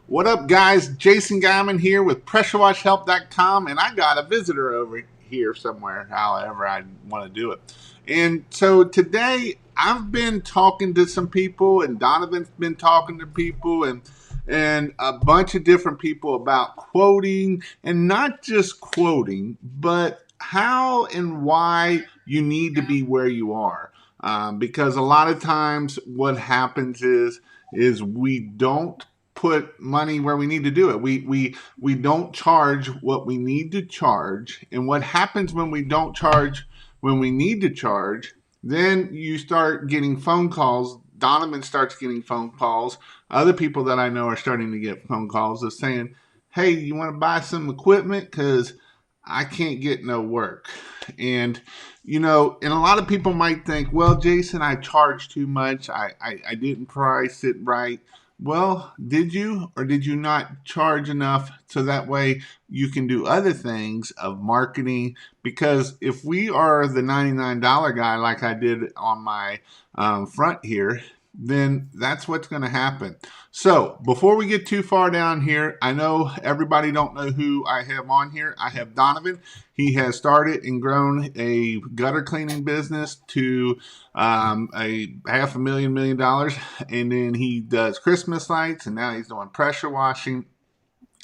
What up, guys? Jason Geiman here with PressureWashHelp.com, and I got a visitor over here somewhere, however I want to do it. And so today I've been talking to some people, and Donovan's been talking to people, and a bunch of different people about quoting, and not just quoting, but how and why you need to be where you are. Because a lot of times what happens is we don't put money where we need to do it. We don't charge what we need to charge. And what happens when we don't charge when we need to charge, then you start getting phone calls. Donovan starts getting phone calls. Other people that I know are starting to get phone calls of saying, hey, you want to buy some equipment? Because I can't get no work. And, and a lot of people might think, well, Jason, I charge too much. I didn't price it right. Well, did you or did you not charge enough so that way you can do other things of marketing? Because if we are the $99 guy like I did on my front here, then that's what's going to happen. So before we get too far down here, I know everybody don't know who I have on here. I have Donovan. He has started and grown a gutter cleaning business to a $500,000 and then he does Christmas lights, and now he's doing pressure washing.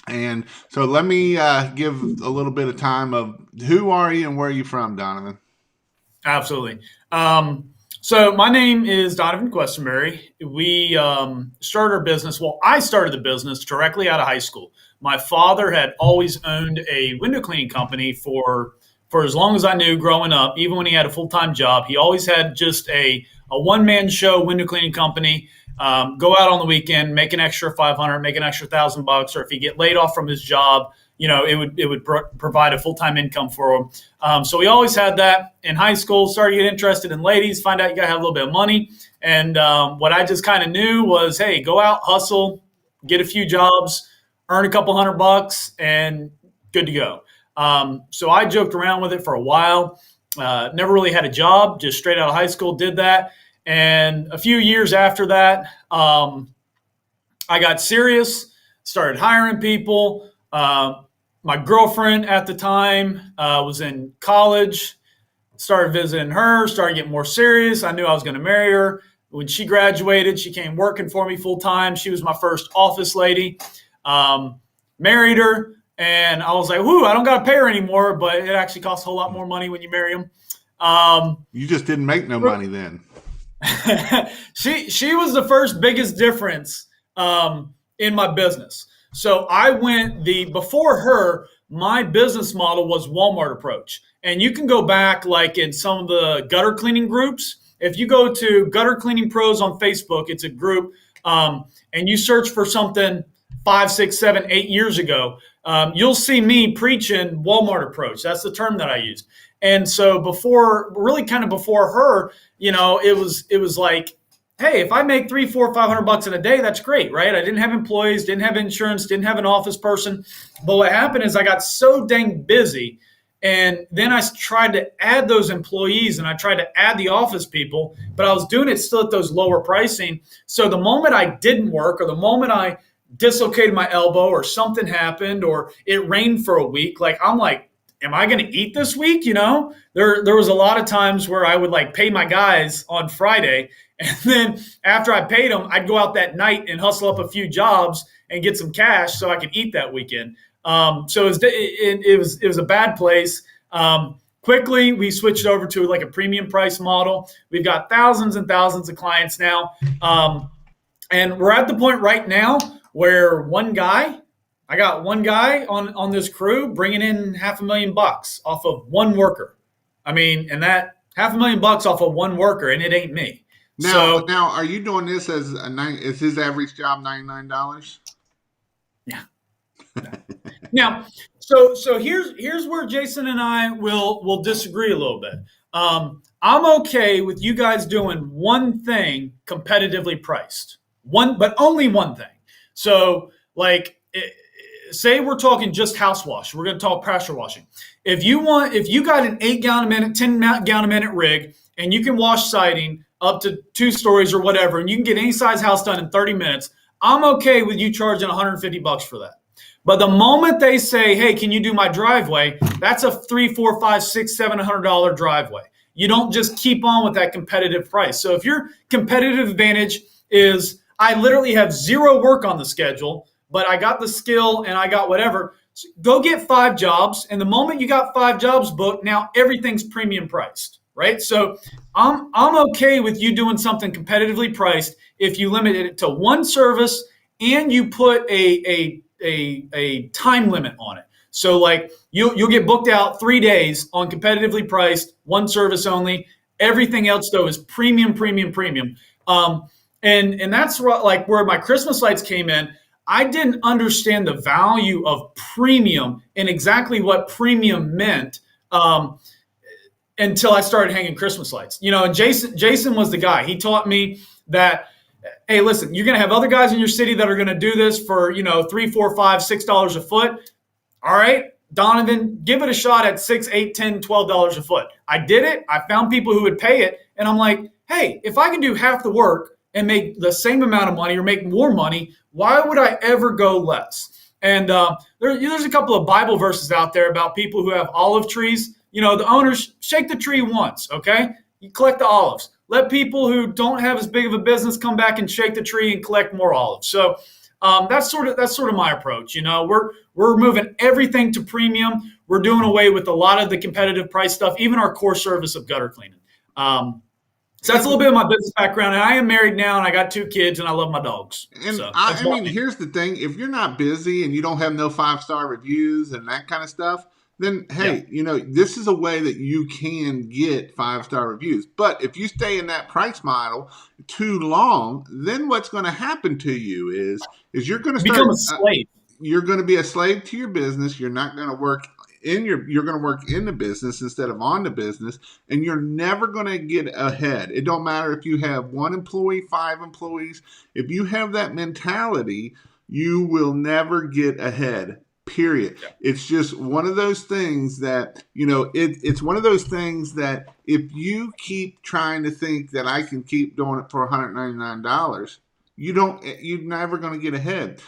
And so let me give a little bit of time of who are you and where are you from, Donovan? Absolutely. So my name is Donovan Questenberry. We started our business. Well, I started the business directly out of high school. My father had always owned a window cleaning company for as long as I knew growing up. Even when he had a full-time job, he always had just a one-man show window cleaning company. Go out on the weekend, make an extra 500, make an extra $1,000, or if he get laid off from his job, it would provide a full-time income for him. So we always had that. In high school, started to get interested in ladies, find out you got to have a little bit of money. And what I just kind of knew was, hey, go out, hustle, get a few jobs, earn a couple $100, and good to go. So I joked around with it for a while. Never really had a job, just straight out of high school, did that. And a few years after that, I got serious, started hiring people. My girlfriend at the time was in college, started visiting her, started getting more serious. I knew I was going to marry her. When she graduated, she came working for me full time. She was my first office lady. Married her, and I was like, whoo, I don't got to pay her anymore, but it actually costs a whole lot more money when you marry them. You just didn't make no money then. She was the first biggest difference in my business. So I went before her, my business model was Walmart approach. And you can go back like in some of the gutter cleaning groups. If you go to Gutter Cleaning Pros on Facebook, it's a group, and you search for something 5, 6, 7, 8 years ago, you'll see me preaching Walmart approach. That's the term that I used. And so before her, it was like, hey, if I make $300, $400, $500 in a day, that's great, right? I didn't have employees, didn't have insurance, didn't have an office person. But what happened is I got so dang busy, and then I tried to add those employees and I tried to add the office people, but I was doing it still at those lower pricing. So the moment I didn't work, or the moment I dislocated my elbow, or something happened, or it rained for a week, I'm like, am I going to eat this week? There was a lot of times where I would pay my guys on Friday. And then after I paid them, I'd go out that night and hustle up a few jobs and get some cash so I could eat that weekend. So it was a bad place. Quickly, we switched over to a premium price model. We've got thousands and thousands of clients now. And we're at the point right now where I got one guy on this crew bringing in $500,000 off of one worker. And that $500,000 off of one worker, and it ain't me. Now, are you doing this is his average job $99? Yeah. Now, so here's where Jason and I will disagree a little bit. I'm okay with you guys doing one thing competitively priced, but only one thing. So say we're talking just house wash. We're going to talk pressure washing. If you got an 8-gallon a minute, 10-gallon a minute rig, and you can wash siding up to 2 stories or whatever, and you can get any size house done in 30 minutes, I'm okay with you charging $150 for that. But the moment they say, hey, can you do my driveway? That's a $300, $400, $500, $600, $700 driveway. You don't just keep on with that competitive price. So if your competitive advantage is I literally have zero work on the schedule, but I got the skill and I got whatever, so go get 5 jobs. And the moment you got 5 jobs booked, now everything's premium priced, right? So I'm okay with you doing something competitively priced if you limit it to one service and you put a time limit on it. So like you'll get booked out 3 days on competitively priced, one service only. Everything else though is premium, premium, premium. And that's like where my Christmas lights came in. I didn't understand the value of premium and exactly what premium meant until I started hanging Christmas lights. And Jason was the guy. He taught me that, hey, listen, you're going to have other guys in your city that are going to do this for, $3, $4, $5, $6 a foot. All right, Donovan, give it a shot at $6, $8, $10, $12 a foot. I did it. I found people who would pay it. And I'm like, hey, if I can do half the work and make the same amount of money or make more money, why would I ever go less? And there's a couple of Bible verses out there about people who have olive trees. The owners shake the tree once, okay? You collect the olives. Let people who don't have as big of a business come back and shake the tree and collect more olives. So that's sort of my approach. We're moving everything to premium. We're doing away with a lot of the competitive price stuff, even our core service of gutter cleaning. So that's a little bit of my business background. And I am married now, and I got 2 kids, and I love my dogs. And So I mean, here's the thing: if you're not busy and you don't have no 5-star reviews and that kind of stuff, then hey, this is a way that you can get 5-star reviews. But if you stay in that price model too long, then what's going to happen to you is you're going to become a slave. You're going to be a slave to your business. You're not going to work you're going to work in the business instead of on the business, and you're never going to get ahead. It don't matter if you have 1 employee, 5 employees. If you have that mentality, you will never get ahead. Period. Yeah. It's just one of those things that, it's one of those things that if you keep trying to think that I can keep doing it for $199, you're never going to get ahead.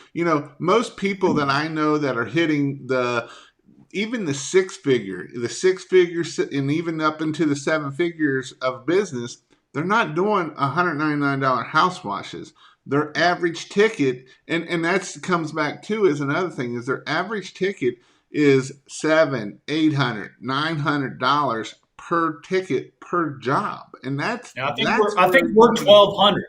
Most people that I know that are hitting even the 6 figure, and even up into the 7 figures of business, they're not doing $199 house washes. Their average ticket, and that comes back to is another thing, is their average ticket is $700, $800, $900 per ticket per job, and I think we're $1,200.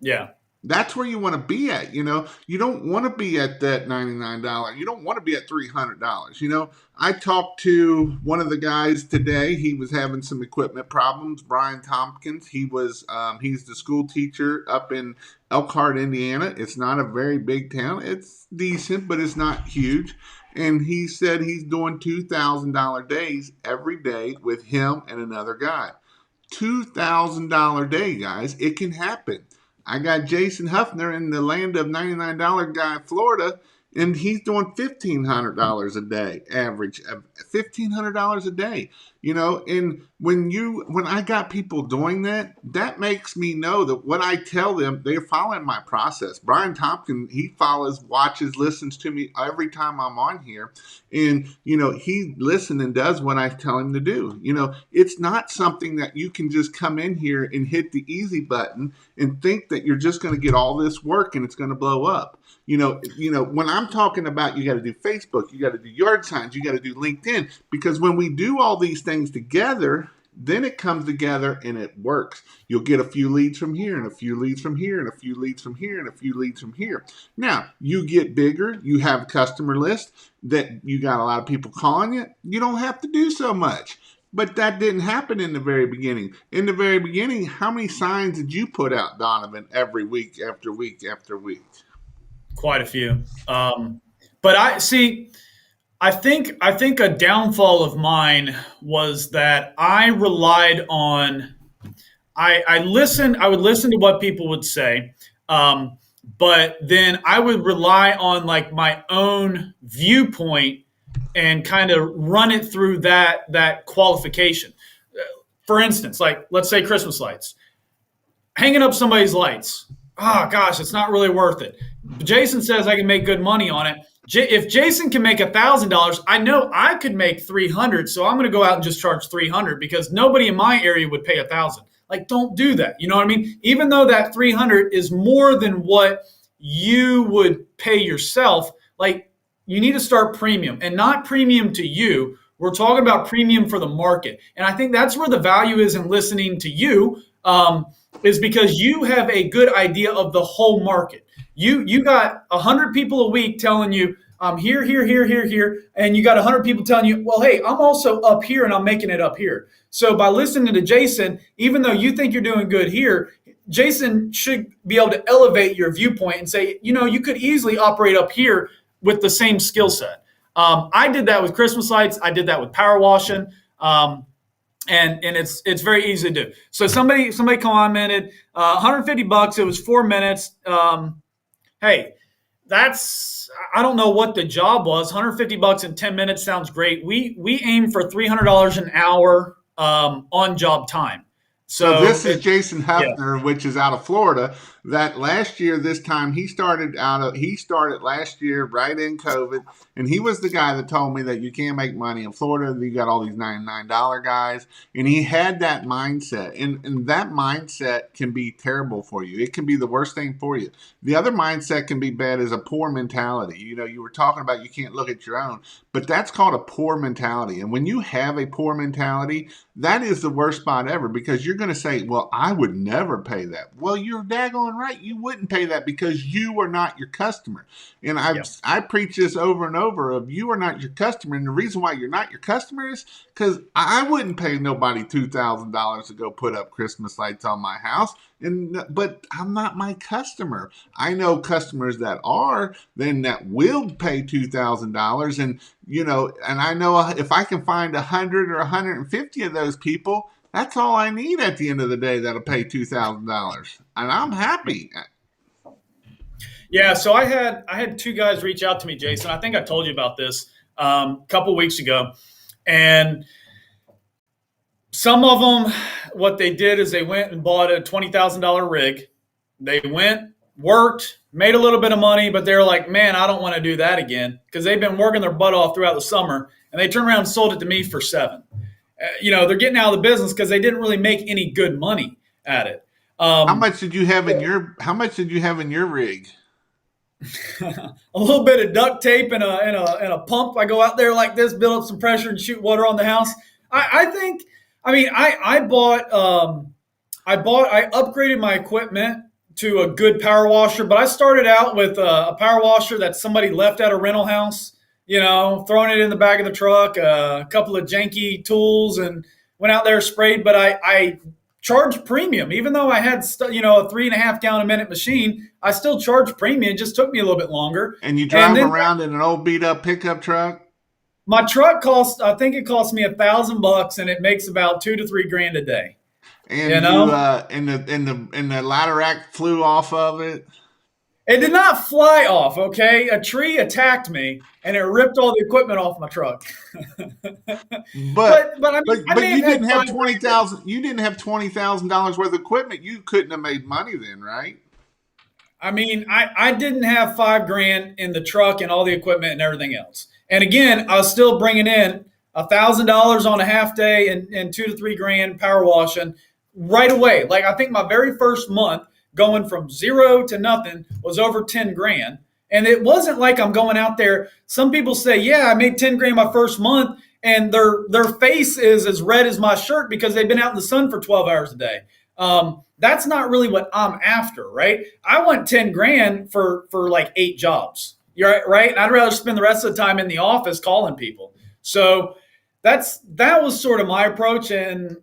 Yeah. That's where you want to be at. You don't want to be at that $99. You don't want to be at $300. I talked to one of the guys today. He was having some equipment problems. Brian Tompkins. He's the school teacher up in Elkhart, Indiana. It's not a very big town. It's decent, but it's not huge. And he said he's doing $2,000 days every day with him and another guy. $2,000 day, guys. It can happen. I got Jason Huffner in the land of $99 guy, Florida, and he's doing $1,500 a day, average of $1,500 a day. And when I got people doing that, that makes me know that what I tell them, they're following my process. Brian Tompkins, he follows, watches, listens to me every time I'm on here. And, he listens and does what I tell him to do. It's not something that you can just come in here and hit the easy button and think that you're just going to get all this work and it's going to blow up. When I'm talking about you got to do Facebook, you got to do yard signs, you got to do LinkedIn, because when we do all these things together, then it comes together and it works. You'll get a few leads from here and a few leads from here and a few leads from here and a few leads from here. Now, you get bigger, you have a customer list that you got a lot of people calling you. You don't have to do so much. But that didn't happen in the very beginning. In the very beginning, how many signs did you put out, Donovan, every week after week after week? Quite a few. But I think a downfall of mine was that I relied on, I would listen to what people would say. But then I would rely on like my own viewpoint and kind of run it through that qualification. For instance, like let's say Christmas lights, hanging up somebody's lights. Oh gosh, it's not really worth it. Jason says I can make good money on it. If Jason can make $1,000, I know I could make 300. So I'm going to go out and just charge 300 because nobody in my area would pay 1,000. Like, don't do that. You know what I mean? Even though that 300 is more than what you would pay yourself, like you need to start premium and not premium to you. We're talking about premium for the market. And I think that's where the value is in listening to you, is because you have a good idea of the whole market. You got 100 people a week telling you, I'm here, here, here, here, here. And you got 100 people telling you, well, hey, I'm also up here and I'm making it up here. So by listening to Jason, even though you think you're doing good here, Jason should be able to elevate your viewpoint and say, you could easily operate up here with the same skill set. I did that with Christmas lights. I did that with power washing. And it's very easy to do. So somebody commented, $150. It was 4 minutes. Hey, I don't know what the job was. $150 in 10 minutes sounds great. We aim for $300 an hour on job time. So this is Jason yeah. Huffner, which is out of Florida. That last year, this time he started last year right in COVID, and he was the guy that told me that you can't make money in Florida. You got all these $99 guys, and he had that mindset, and that mindset can be terrible for you. It can be the worst thing for you. The other mindset can be bad as a poor mentality. You were talking about you can't look at your own, but that's called a poor mentality. And when you have a poor mentality, that is the worst spot ever, because you're going to say, well, I would never pay that. Well, you're daggone right. You wouldn't pay that because you are not your customer. And I preach this over and over of you are not your customer. And the reason why you're not your customer is because I wouldn't pay nobody $2,000 to go put up Christmas lights on my house. But I'm not my customer. I know customers that will pay $2,000, and I know if I can find 100 or 150 of those people, that's all I need at the end of the day that'll pay $2,000, and I'm happy. Yeah, so I had two guys reach out to me, Jason. I think I told you about this a couple weeks ago, and some of them, what they did is they went and bought a $20,000 rig. They went, worked, made a little bit of money, but they're like, man, I don't want to do that again, because they've been working their butt off throughout the summer, and they turned around and sold it to me for $7,000. They're getting out of the business because they didn't really make any good money at it. How much did you have in your rig? A little bit of duct tape and a pump. I go out there like this, build up some pressure, and shoot water on the house. I upgraded my equipment to a good power washer, but I started out with a power washer that somebody left at a rental house, throwing it in the back of the truck, a couple of janky tools, and went out there, sprayed. But I charged premium, even though I had a 3.5 gallon a minute machine. I still charged premium. It just took me a little bit longer. And you drive around in an old beat up pickup truck? My truck cost me $1,000, and it makes about $2,000 to $3,000 a day. And the ladder rack flew off of it. It did not fly off. Okay, a tree attacked me, and it ripped all the equipment off my truck. but you didn't have $20,000. You didn't have $20,000 worth of equipment. You couldn't have made money then, right? I mean, I didn't have $5,000 in the truck and all the equipment and everything else. And again, I was still bringing in $1,000 on a half day and $2,000 to $3,000 power washing right away. Like, I think my very first month going from zero to nothing was over $10,000. And it wasn't like I'm going out there. Some people say, yeah, I made $10,000 my first month, and their face is as red as my shirt because they've been out in the sun for 12 hours a day. That's not really what I'm after, right? I want $10,000 for like 8 jobs. You're right. I'd rather spend the rest of the time in the office calling people. So that was sort of my approach. And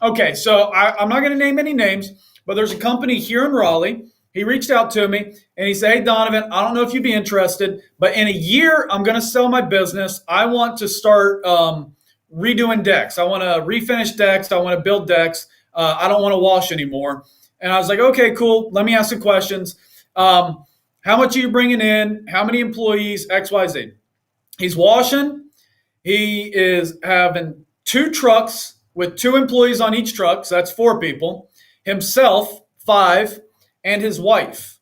okay, so I'm not going to name any names, but there's a company here in Raleigh. He reached out to me and he said, hey, Donovan, I don't know if you'd be interested, but in a year, I'm going to sell my business. I want to start redoing decks. I want to refinish decks. I want to build decks. I don't want to wash anymore. And I was like, okay, cool. Let me ask some questions. How much are you bringing in? How many employees? X, Y, Z. He's washing. He is having 2 trucks with 2 employees on each truck. So that's 4 people. Himself, 5, and his wife.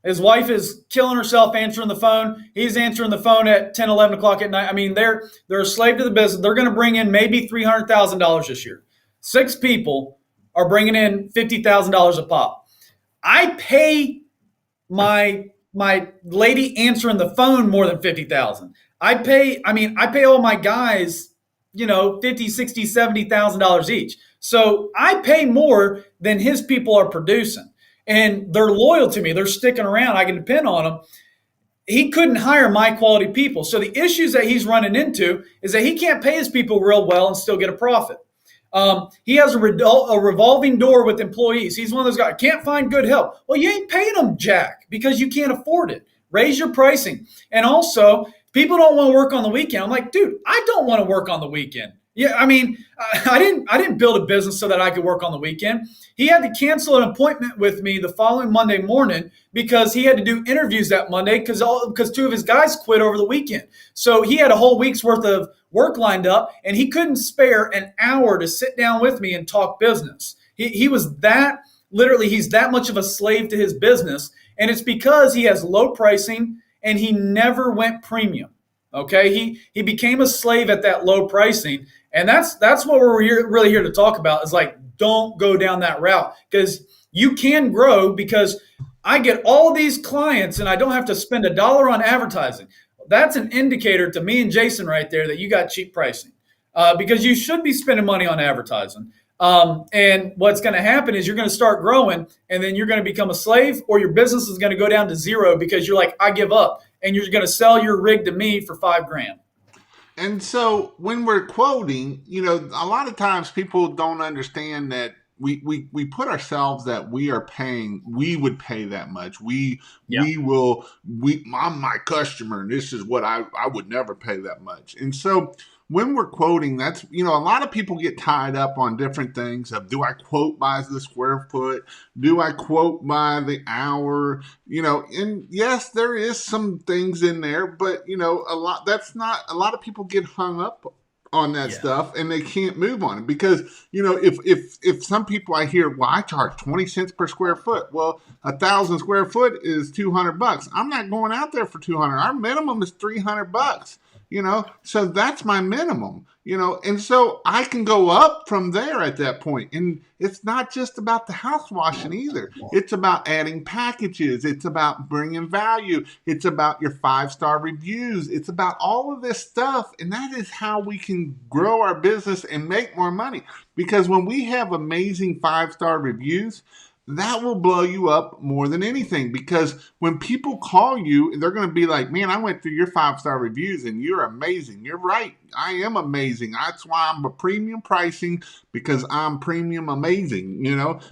His wife is killing herself answering the phone. He's answering the phone at 10, 11 o'clock at night. I mean, they're a slave to the business. They're going to bring in maybe $300,000 this year. 6 people are bringing in $50,000 a pop. I pay my lady answering the phone more than 50,000. I pay all my guys, 50, 60, $70,000 each. So I pay more than his people are producing. And they're loyal to me. They're sticking around. I can depend on them. He couldn't hire my quality people. So the issues that he's running into is that he can't pay his people real well and still get a profit. He has a revolving door with employees. He's one of those guys, can't find good help. Well, you ain't paying them jack because you can't afford it. Raise your pricing. And also, people don't want to work on the weekend. I'm like, dude, I don't want to work on the weekend. Yeah, I mean, I didn't build a business so that I could work on the weekend. He had to cancel an appointment with me the following Monday morning because he had to do interviews that Monday because 2 of his guys quit over the weekend. So he had a whole week's worth of work lined up, and he couldn't spare an hour to sit down with me and talk business. He was that literally, he's that much of a slave to his business, and it's because he has low pricing and he never went premium. Okay, he became a slave at that low pricing, and that's what we're really here to talk about. Is like, don't go down that route because you can grow because I get all these clients and I don't have to spend $1 on advertising. That's an indicator to me and Jason right there that you got cheap pricing because you should be spending money on advertising. And what's going to happen is you're going to start growing and then you're going to become a slave, or your business is going to go down to zero because you're like, I give up, and you're going to sell your rig to me for $5,000. And so when we're quoting, a lot of times people don't understand that we put ourselves that we are paying, we would pay that much. I'm my customer and this is what I would never pay that much. And so when we're quoting, that's, a lot of people get tied up on different things of, do I quote by the square foot? Do I quote by the hour? And yes, there is some things in there, but a lot of people get hung up on that stuff and they can't move on it because, if some people I hear, well, I charge 20 cents per square foot. Well, 1,000 square foot is $200. I'm not going out there for 200. Our minimum is $300. So that's my minimum, and so I can go up from there at that point. And it's not just about the house washing either. It's about adding packages. It's about bringing value. It's about your 5-star reviews. It's about all of this stuff. And that is how we can grow our business and make more money. Because when we have amazing 5-star reviews, that will blow you up more than anything, because when people call you, they're going to be like, man, I went through your 5-star reviews and you're amazing. You're right. I am amazing. That's why I'm a premium pricing, because I'm premium amazing,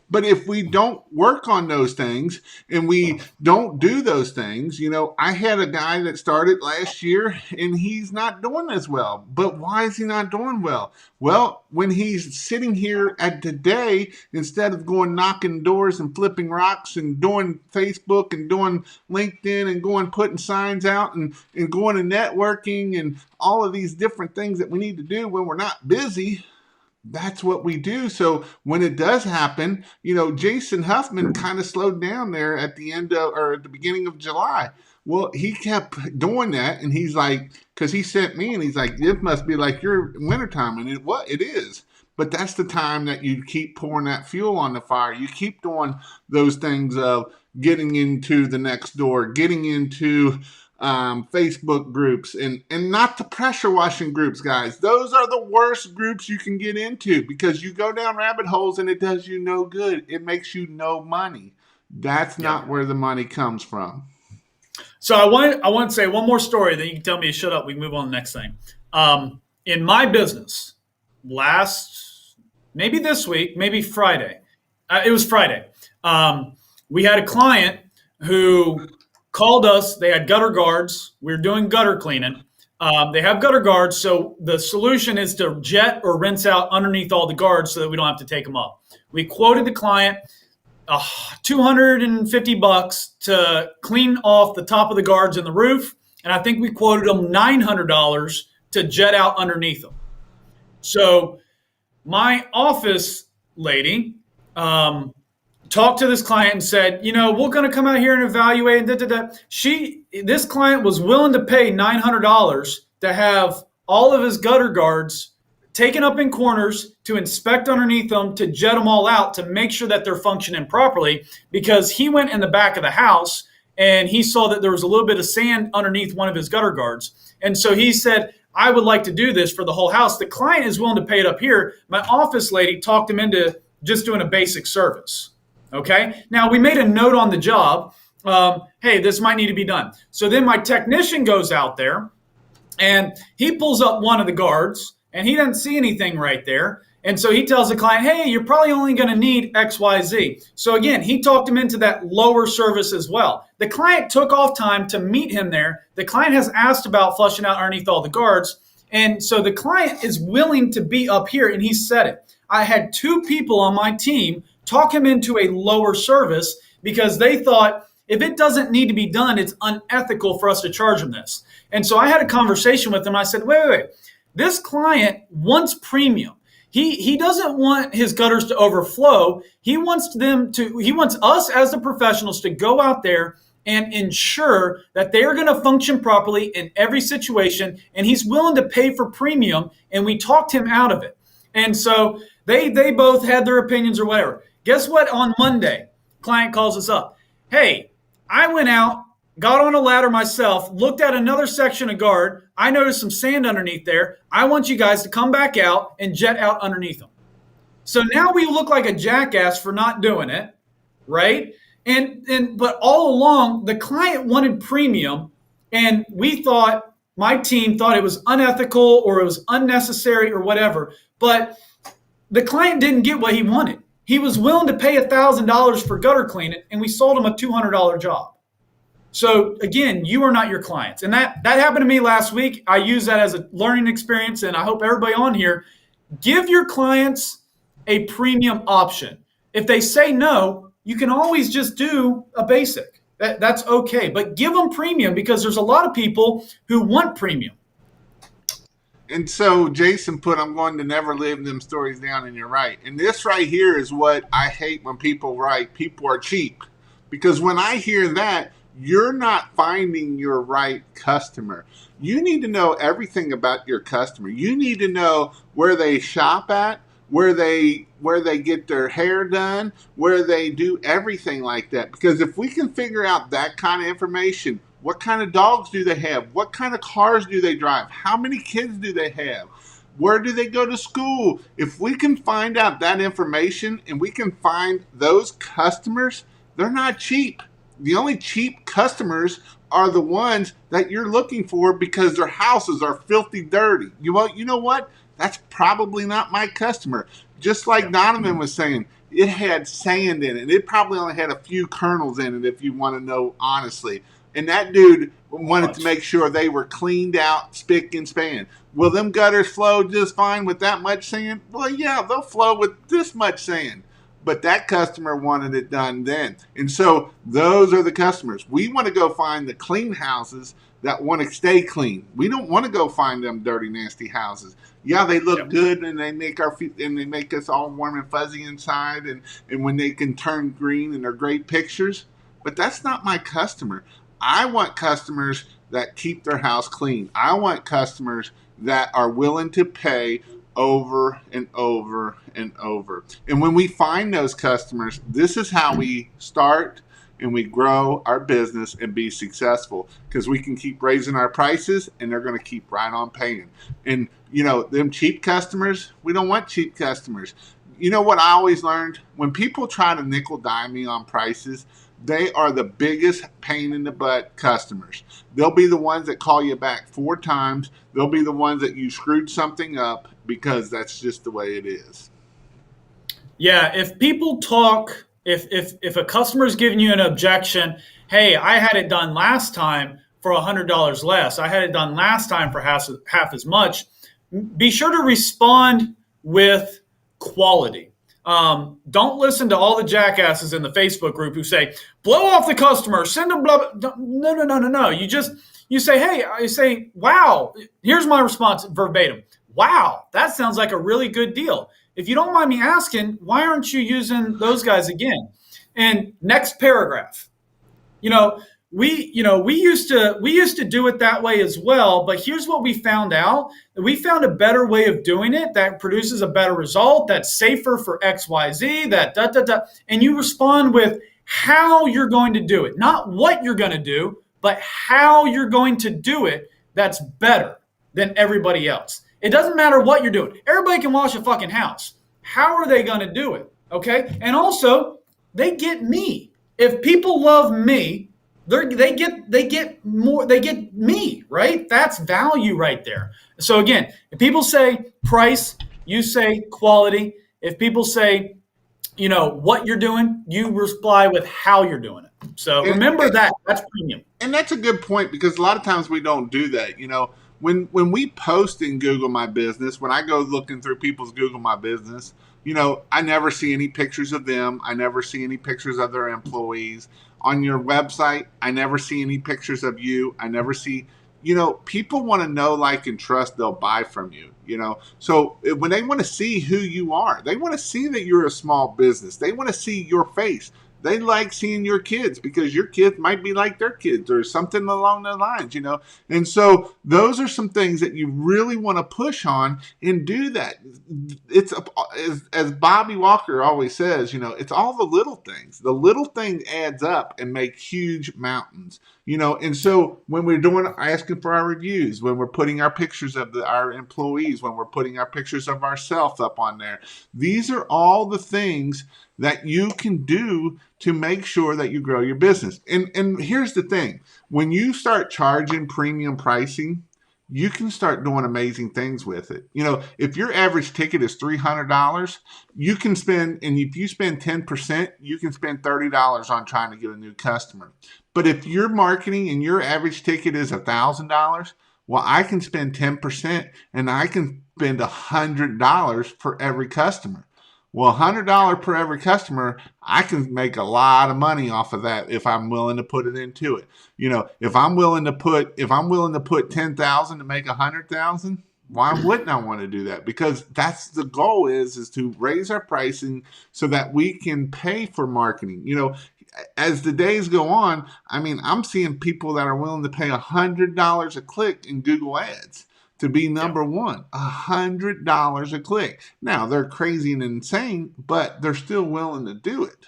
But if we don't work on those things and we don't do those things, I had a guy that started last year and he's not doing as well. But why is he not doing well? Well, when he's sitting here at today, instead of going knocking doors and flipping rocks and doing Facebook and doing LinkedIn and going putting signs out and going to networking and all of these different things that we need to do when we're not busy, that's what we do. So when it does happen, Jason Huffman kind of slowed down there at the end of, or at the beginning of July. Well, he kept doing that, and he's like, because he sent me, and he's like, it must be like your wintertime, and it is. But that's the time that you keep pouring that fuel on the fire. You keep doing those things of getting into the next door, getting into Facebook groups, and not the pressure washing groups, guys. Those are the worst groups you can get into, because you go down rabbit holes and it does you no good. It makes you no money. That's not where the money comes from. So I want to say one more story, then you can tell me to shut up. We can move on to the next thing. In my business, maybe this week, maybe Friday. It was Friday. We had a client who called us. They had gutter guards. We were doing gutter cleaning. They have gutter guards, so the solution is to jet or rinse out underneath all the guards so that we don't have to take them up. We quoted the client $250 to clean off the top of the guards and the roof, and I think we quoted them $900 to jet out underneath them. So my office lady talked to this client and said, we're going to come out here and evaluate. And da, da, da. This client was willing to pay $900 to have all of his gutter guards taken up in corners, to inspect underneath them, to jet them all out, to make sure that they're functioning properly, because he went in the back of the house and he saw that there was a little bit of sand underneath one of his gutter guards. And so he said, I would like to do this for the whole house. The client is willing to pay it up here. My office lady talked him into just doing a basic service. Okay. Now we made a note on the job. Hey, this might need to be done. So then my technician goes out there and he pulls up one of the guards and he doesn't see anything right there. And so he tells the client, hey, you're probably only going to need X, Y, Z. So again, he talked him into that lower service as well. The client took off time to meet him there. The client has asked about flushing out underneath all the guards. And so the client is willing to be up here, and he said it. I had 2 people on my team talk him into a lower service because they thought, if it doesn't need to be done, it's unethical for us to charge him this. And so I had a conversation with him. I said, wait. This client wants premium. He doesn't want his gutters to overflow. He wants us as the professionals to go out there and ensure that they are going to function properly in every situation. And he's willing to pay for premium. And we talked him out of it. And so they both had their opinions or whatever. Guess what? On Monday, client calls us up. Hey, I went out, got on a ladder myself, looked at another section of guard. I noticed some sand underneath there. I want you guys to come back out and jet out underneath them. So now we look like a jackass for not doing it, right? But all along, the client wanted premium, and my team thought it was unethical or it was unnecessary or whatever. But the client didn't get what he wanted. He was willing to pay $1,000 for gutter cleaning, and we sold him a $200 job. So again, you are not your clients. And that happened to me last week. I use that as a learning experience, and I hope everybody on here, give your clients a premium option. If they say no, you can always just do a basic. That's okay. But give them premium, because there's a lot of people who want premium. And so Jason put, I'm going to never live them stories down, and you're right. And this right here is what I hate when people write, people are cheap. Because when I hear that, you're not finding your right customer. You need to know everything about your customer. You need to know where they shop at, where they get their hair done, where they do everything like that. Because if we can figure out that kind of information, what kind of dogs do they have? What kind of cars do they drive? How many kids do they have? Where do they go to school? If we can find out that information and we can find those customers, they're not cheap. The only cheap customers are the ones that you're looking for because their houses are filthy dirty. You know what? That's probably not my customer. Just like Donovan was saying, it had sand in it. It probably only had a few kernels in it, if you want to know honestly. And that dude wanted to make sure they were cleaned out, spick and span. Will them gutters flow just fine with that much sand? Well, yeah, they'll flow with this much sand. But that customer wanted it done then. And so those are the customers. We want to go find the clean houses that want to stay clean. We don't want to go find them dirty, nasty houses. Yeah, they look good, and they make us all warm and fuzzy inside, and when they can turn green and they're great pictures. But that's not my customer. I want customers that keep their house clean. I want customers that are willing to pay over and over and over. And when we find those customers, this is how we start and we grow our business and be successful, because we can keep raising our prices and they're going to keep right on paying. And them cheap customers, we don't want cheap customers. You know what I always learned? When people try to nickel dime me on prices, they are the biggest pain in the butt customers. They'll be the ones that call you back 4 times. They'll be the ones that you screwed something up, because that's just the way it is. Yeah, if people talk, if a customer is giving you an objection, hey, I had it done last time for $100 less. I had it done last time for half as much. Be sure to respond with quality. Don't listen to all the jackasses in the Facebook group who say, blow off the customer, send them blah, blah. No. You say, hey, I say, wow. Here's my response verbatim. Wow, that sounds like a really good deal. If you don't mind me asking, why aren't you using those guys again? And next paragraph. You know, we used to do it that way as well, but here's what we found out. We found a better way of doing it that produces a better result, that's safer for XYZ, that da da da. And you respond with how you're going to do it, not what you're going to do, but how you're going to do it that's better than everybody else. It doesn't matter what you're doing. Everybody can wash a fucking house. How are they going to do it? Okay? And also, they get me. If people love me, they get more, they get me, right? That's value right there. So again, if people say price, you say quality. If people say, what you're doing, you reply with how you're doing it. So remember that. That's premium. And that's a good point, because a lot of times we don't do that. When we post in Google My Business, when I go looking through people's Google My Business, I never see any pictures of them. I never see any pictures of their employees. On your website, I never see any pictures of you. I never see, people want to know, like, and trust, they'll buy from you. So when they want to see who you are, they want to see that you're a small business. They want to see your face. They like seeing your kids, because your kids might be like their kids or something along those lines, And so those are some things that you really want to push on and do that. It's as Bobby Walker always says, it's all the little things. The little thing adds up and make huge mountains, And so when we're asking for our reviews, when we're putting our pictures of our employees, when we're putting our pictures of ourselves up on there, these are all the things that you can do to make sure that you grow your business. And here's the thing. When you start charging premium pricing, you can start doing amazing things with it. If your average ticket is $300, you can spend, and if you spend 10%, you can spend $30 on trying to get a new customer. But if your marketing and your average ticket is $1,000, well, I can spend 10% and I can spend $100 for every customer. Well, $100 per every customer, I can make a lot of money off of that if I'm willing to put it into it. If I'm willing to put 10,000 to make 100,000, why wouldn't I want to do that? Because that's the goal is to raise our pricing so that we can pay for marketing. As the days go on, I'm seeing people that are willing to pay $100 a click in Google Ads to be number one. $100 a click. Now, they're crazy and insane, but they're still willing to do it.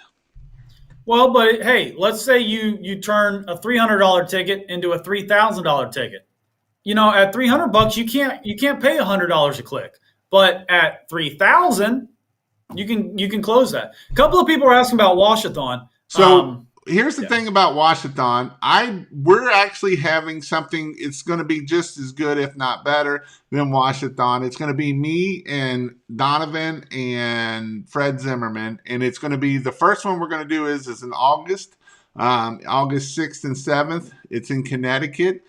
Well, but hey, let's say you turn a $300 ticket into a $3,000 ticket. At $300, you can't pay $100 a click, but at $3,000, you can close that. A couple of people are asking about Washathon. So here's the thing about Washathon. We're actually having something. It's going to be just as good, if not better, than Washathon. It's going to be me and Donovan and Fred Zimmerman, and it's going to be the first one we're going to do is in August, August 6th and 7th. It's in Connecticut.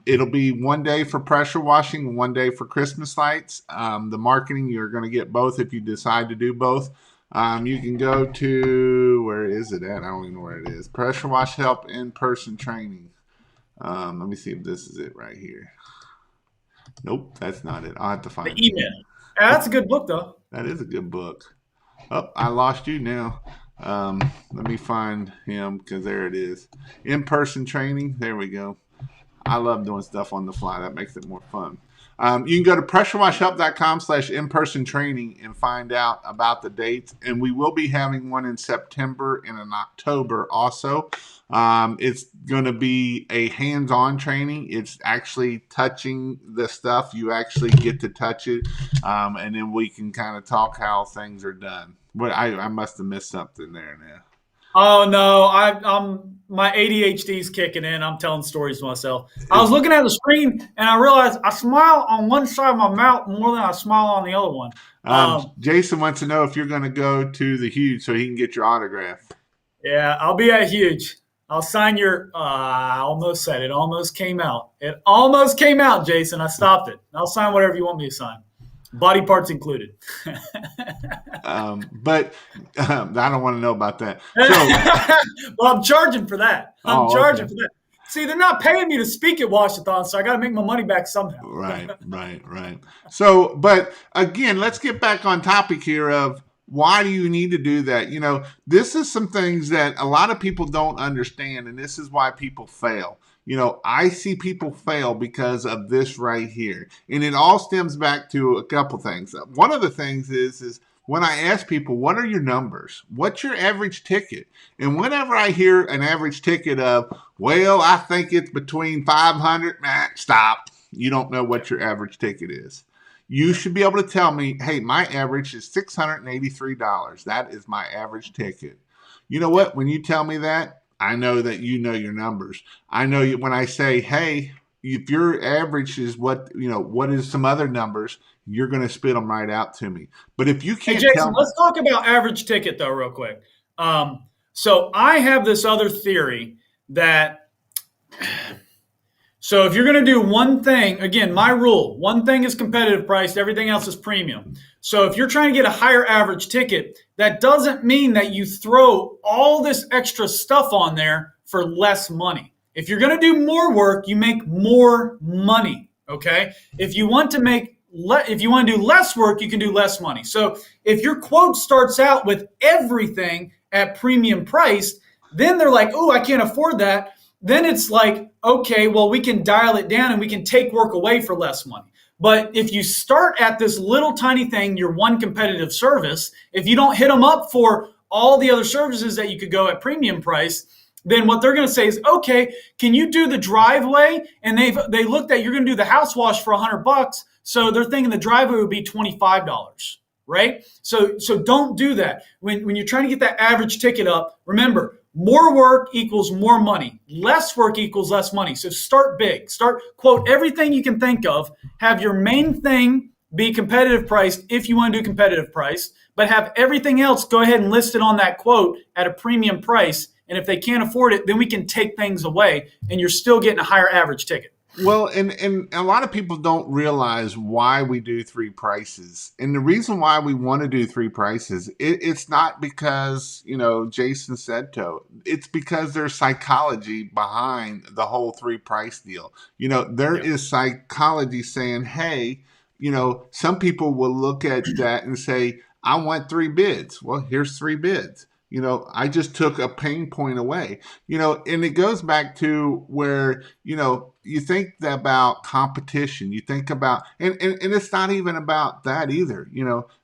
It'll be one day for pressure washing and one day for Christmas lights. The marketing, you're going to get both if you decide to do both. You can go to, where is it at? I don't even know where it is. Pressure Wash Help in-person training. Let me see if this is it right here. Nope, that's not it. I'll have to find the email. Yeah, that's a good book, though. That is a good book. Oh, I lost you now. Let me find him, because there it is. In-person training. There we go. I love doing stuff on the fly. That makes it more fun. You can go to pressurewashhelp.com/in-person training and find out about the dates. And we will be having one in September and in October also. It's going to be a hands-on training. It's actually touching the stuff. You actually get to touch it. And then we can kind of talk how things are done. But I must have missed something there now. Oh no, I'm my ADHD's kicking in. I'm telling stories to myself. I was looking at the screen and I realized I smile on one side of my mouth more than I smile on the other one. Jason wants to know if you're going to go to the Huge so he can get your autograph. Yeah, I'll be at Huge. I'll sign your. I almost said it. Almost came out. It almost came out, Jason. I stopped it. I'll sign whatever you want me to sign. Body parts included. But I don't want to know about that. So, well, I'm charging for that. I'm charging for that. See, they're not paying me to speak at Washathon, so I got to make my money back somehow. Right. So, but again, let's get back on topic here of Why do you need to do that? This is some things that a lot of people don't understand, and this is why people fail. I see people fail because of this right here. And it all stems back to a couple things. One of the things is when I ask people, what are your numbers? What's your average ticket? And whenever I hear an average ticket of, well, I think it's between 500, stop. You don't know what your average ticket is. You should be able to tell me, hey, my average is $683. That is my average ticket. You know what? When you tell me that, I know that you know your numbers. I know when I say, hey, if your average is what is some other numbers, you're going to spit them right out to me. But if you Hey, can't Jason, tell me, let's talk about average ticket, though, real quick. So I have this other theory that so if you're going to do one thing, again, my rule, one thing is competitive priced, everything else is premium. So if you're trying to get a higher average ticket, that doesn't mean that you throw all this extra stuff on there for less money. If you're going to do more work, you make more money, okay? If you want to do less work, you can do less money. So if your quote starts out with everything at premium price, then they're like, oh, I can't afford that. Then it's like, okay, well, we can dial it down and we can take work away for less money. But if you start at this little tiny thing, your one competitive service, if you don't hit them up for all the other services that you could go at premium price, then what they're going to say is, okay, can you do the driveway? And they looked at, you're going to do the house wash for $100. So they're thinking the driveway would be $25. Right? So don't do that. When you're trying to get that average ticket up, remember, more work equals more money. Less work equals less money. So start big. Start, quote, everything you can think of. Have your main thing be competitive priced if you want to do competitive price, but have everything else go ahead and list it on that quote at a premium price. And if they can't afford it, then we can take things away and you're still getting a higher average ticket. Well, and a lot of people don't realize why we do three prices. And the reason why we want to do three prices, it's not because, Jason said so. It's because there's psychology behind the whole three price deal. There is psychology saying, hey, some people will look at that and say, I want three bids. Well, here's three bids. I just took a pain point away, and it goes back to where, you think about competition, you think about, and it's not even about that either.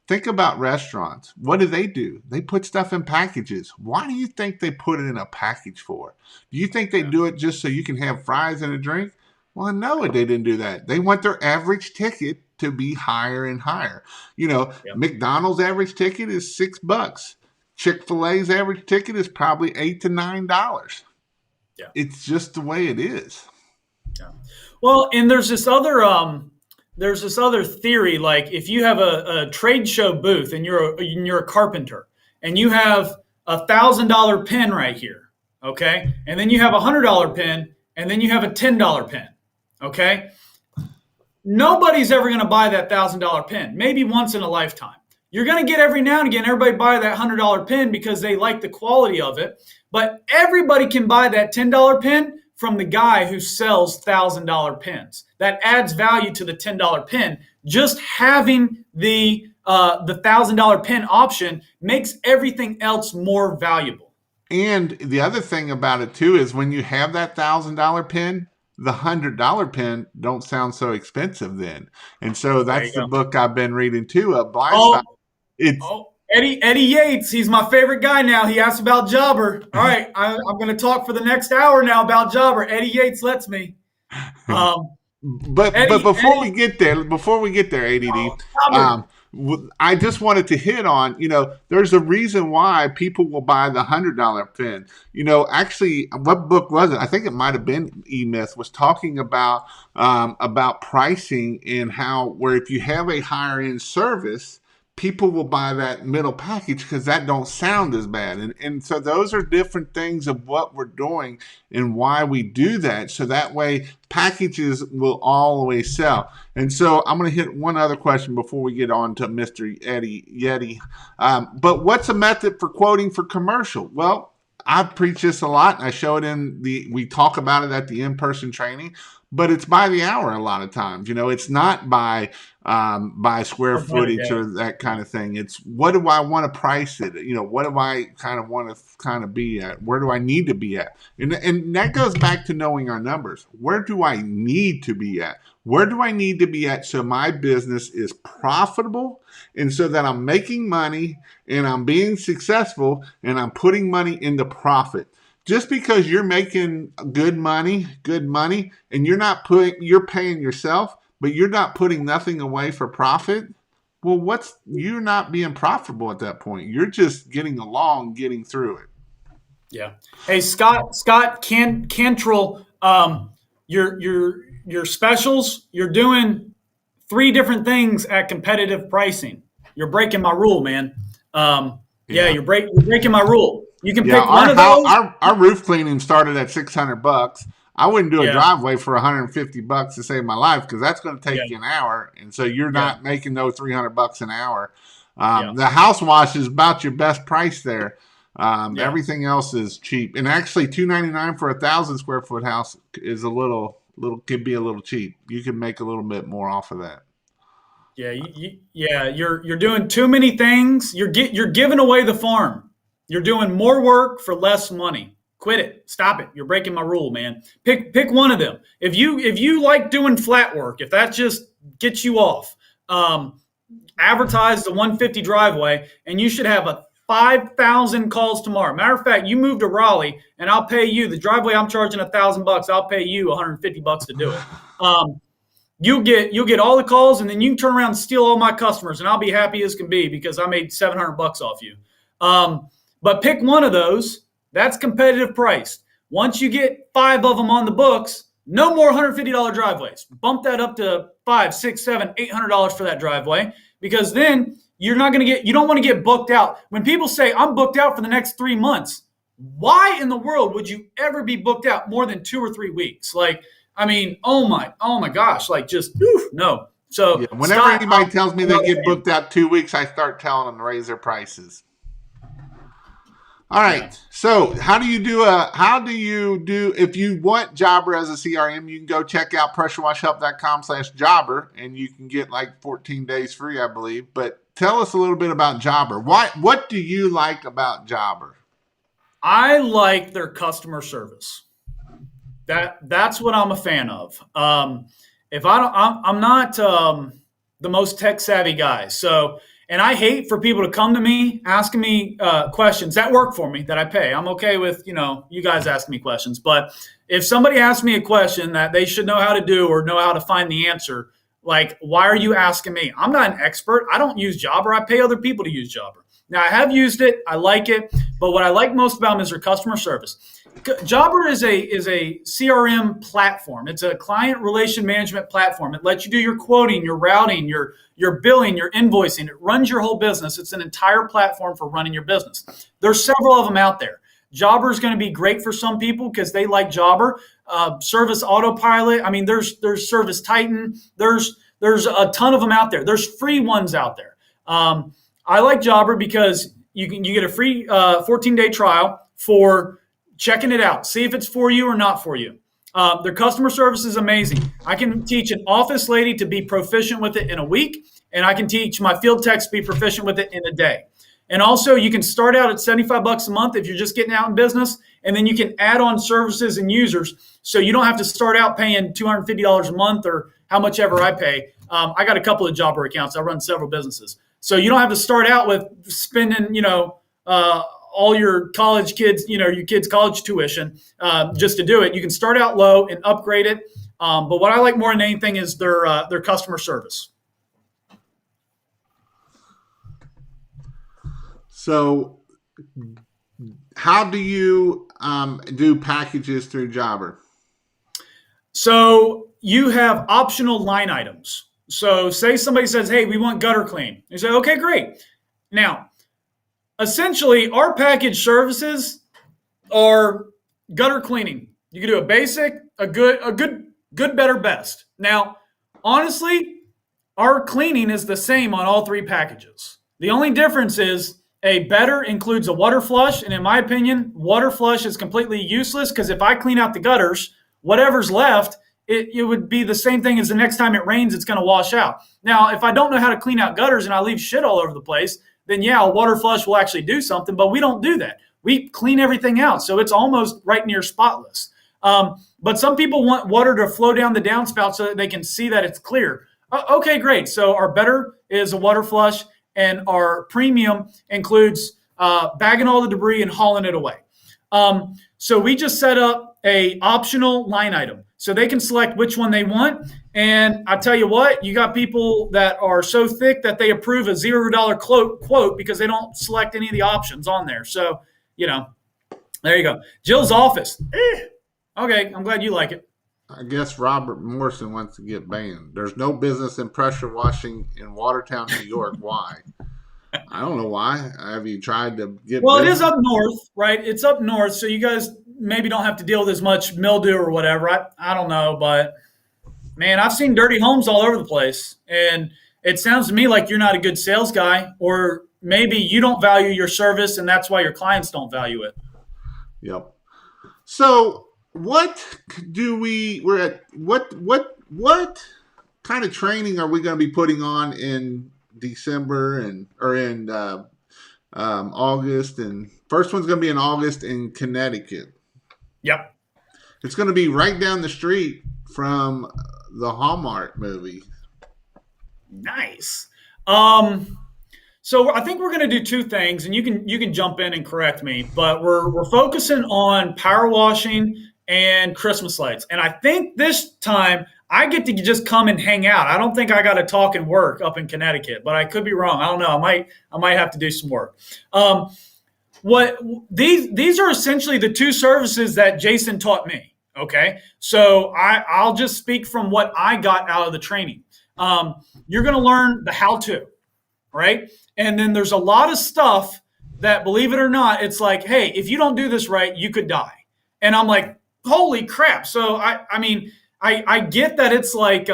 Think about restaurants. What do? They put stuff in packages. Why do you think they put it in a package for? Do you think they do it just so you can have fries and a drink? Well, no, they didn't do that. They want their average ticket to be higher and higher. McDonald's average ticket is $6. Chick-fil-A's average ticket is probably $8 to $9. Yeah. It's just the way it is. Yeah. Well, and there's this other theory, like if you have a trade show booth and you're a carpenter and you have $1,000 pen right here, okay, and then you have $100 pen and then you have a $10 pen, okay. Nobody's ever going to buy that $1,000 pen. Maybe once in a lifetime. You're going to get every now and again, everybody buy that $100 pen because they like the quality of it. But everybody can buy that $10 pen from the guy who sells $1,000 pens. That adds value to the $10 pen. Just having the $1,000 pen option makes everything else more valuable. And the other thing about it too is when you have that $1,000 pen, the $100 pen don't sound so expensive then. And so that's the book I've been reading too, Blind Spot. Eddie Yates, he's my favorite guy now. He asked about Jobber. All right, I'm going to talk for the next hour now about Jobber. Eddie Yates lets me. But before we get there, ADD, I just wanted to hit on, there's a reason why people will buy the $100 pen. Actually, what book was it? I think it might have been E-Myth was talking about pricing and where if you have a higher end service, people will buy that middle package because that don't sound as bad. And so those are different things of what we're doing and why we do that. So that way packages will always sell. And so I'm going to hit one other question before we get on to Mr. Eddie Yeti. But what's a method for quoting for commercial? Well, I preach this a lot. I show it we talk about it at the in-person training, but it's by the hour a lot of times. It's not by by square or by the footage day. or that Yeah. kind of thing. It's what do I want to price it? What do I kind of want to kind of be at? Where do I need to be at? And that goes back to knowing our numbers. Where do I need to be at? Where do I need to be at so my business is profitable and so that I'm making money and I'm being successful and I'm putting money into profit? Just because you're making good money, and you're paying yourself, but you're not putting nothing away for profit. Well, you're not being profitable at that point. You're just getting along, getting through it. Yeah. Hey, Scott Cantrell, your specials, you're doing three different things at competitive pricing. You're breaking my rule, man. Yeah, Yeah. you're breaking my rule. You can Yeah, pick one our of house, those. our roof cleaning started at $600. I wouldn't do a Yeah, driveway for $150 to save my life because that's going to yeah, take you an hour, and so you're yeah, not making those $300 an hour. yeah, The house wash is about your best price there. yeah. Everything else is cheap, and actually, $299 for 1,000 square foot house is a little could be a little cheap. You can make a little bit more off of that. Yeah, yeah, you're doing too many things. You're giving away the farm. You're doing more work for less money. Quit it. Stop it. You're breaking my rule, man. Pick one of them. If you like doing flat work, if that just gets you off, um, advertise the 150 driveway, and you should have a 5,000 calls tomorrow. Matter of fact, you move to Raleigh, and I'll pay you the driveway. I'm charging $1,000. I'll pay you $150 to do it. Um, you'll get all the calls, and then you can turn around and steal all my customers, and I'll be happy as can be because I made $700 off you. But pick one of those. That's competitive price. Once you get five of them on the books, no more $150 driveways. Bump that up to five, six, seven, $800 for that driveway, because then you're not going to get. You don't want to get booked out. When people say I'm booked out for the next 3 months, why in the world would you ever be booked out more than 2 or 3 weeks? Like, I mean, oh my gosh, like just no. Yeah, So whenever Scott, anybody tells me I'm they not a get fan. booked out 2 weeks, I start telling them to raise their prices. All Yeah. right. So how do you do if you want Jobber as a CRM, you can go check out pressurewashhelp.com/jobber and you can get like 14 days free, I believe. But tell us a little bit about Jobber. What do you like about Jobber? I like their customer service. That's what I'm a fan of. If I don't, I'm not the most tech savvy guy. So, and I hate for people to come to me asking me questions that work for me that I pay. I'm okay with you guys asking me questions, but if somebody asks me a question that they should know how to do or know how to find the answer, like why are you asking me? I'm not an expert. I don't use Jobber. I pay other people to use Jobber. Now I have used it. I like it, but what I like most about them is their customer service. Jobber is a CRM platform. It's a client relation management platform. It lets you do your quoting, your routing, your billing, your invoicing. It runs your whole business. It's an entire platform for running your business. There's several of them out there. Jobber is going to be great for some people because they like Jobber. Service Autopilot. I mean, there's Service Titan. There's a ton of them out there. There's free ones out there. I like Jobber because you get a free 14-day trial for checking it out. See if it's for you or not for you. Their customer service is amazing. I can teach an office lady to be proficient with it in a week, and I can teach my field techs to be proficient with it in a day. And also, you can start out at $75 a month if you're just getting out in business, and then you can add on services and users, so you don't have to start out paying $250 a month or how much ever I pay. I got a couple of Jobber accounts. I run several businesses, so you don't have to start out with spending, all your college kids, your kids' college tuition just to do it. You can start out low and upgrade it. But what I like more than anything is their customer service. So how do you do packages through Jobber? So you have optional line items. So say somebody says, "Hey, we want gutter clean." You say, "Okay, great." Now, essentially, our package services are gutter cleaning. You can do a basic, a good, better, best. Now, honestly, our cleaning is the same on all three packages. The only difference is a better includes a water flush, and in my opinion, water flush is completely useless because if I clean out the gutters, whatever's left it would be the same thing as the next time it rains, it's going to wash out. Now, if I don't know how to clean out gutters and I leave shit all over the place, then yeah, a water flush will actually do something, but we don't do that. We clean everything out, so it's almost right near spotless. But some people want water to flow down the downspout so that they can see that it's clear. Okay, great. So our better is a water flush, and our premium includes bagging all the debris and hauling it away. So we just set up a optional line item so they can select which one they want. And I tell you what, you got people that are so thick that they approve a $0 quote because they don't select any of the options on there. So, there you go. Jill's office. Okay, I'm glad you like it. I guess Robert Morrison wants to get banned. There's no business in pressure washing in Watertown, New York. Why? I don't know why. Have you tried to get Well, business? it is up north, right? It's up north, so you guys maybe don't have to deal with as much mildew or whatever. I don't know, but man, I've seen dirty homes all over the place. And it sounds to me like you're not a good sales guy, or maybe you don't value your service and that's why your clients don't value it. Yep. So what kind of training are we going to be putting on in December or in August? And first one's going to be in August in Connecticut. Yep. It's going to be right down the street from the Hallmark movie. Nice. So I think we're going to do two things, and you can jump in and correct me, but we're focusing on power washing and Christmas lights. And I think this time I get to just come and hang out. I don't think I got to talk and work up in Connecticut, but I could be wrong. I don't know. I might have to do some work. These are essentially the two services that Jason taught me. Okay, so I'll just speak from what I got out of the training. You're going to learn the how-to, right? And then there's a lot of stuff that, believe it or not, it's like, hey, if you don't do this right, you could die. And I'm like, holy crap. So I get that it's like,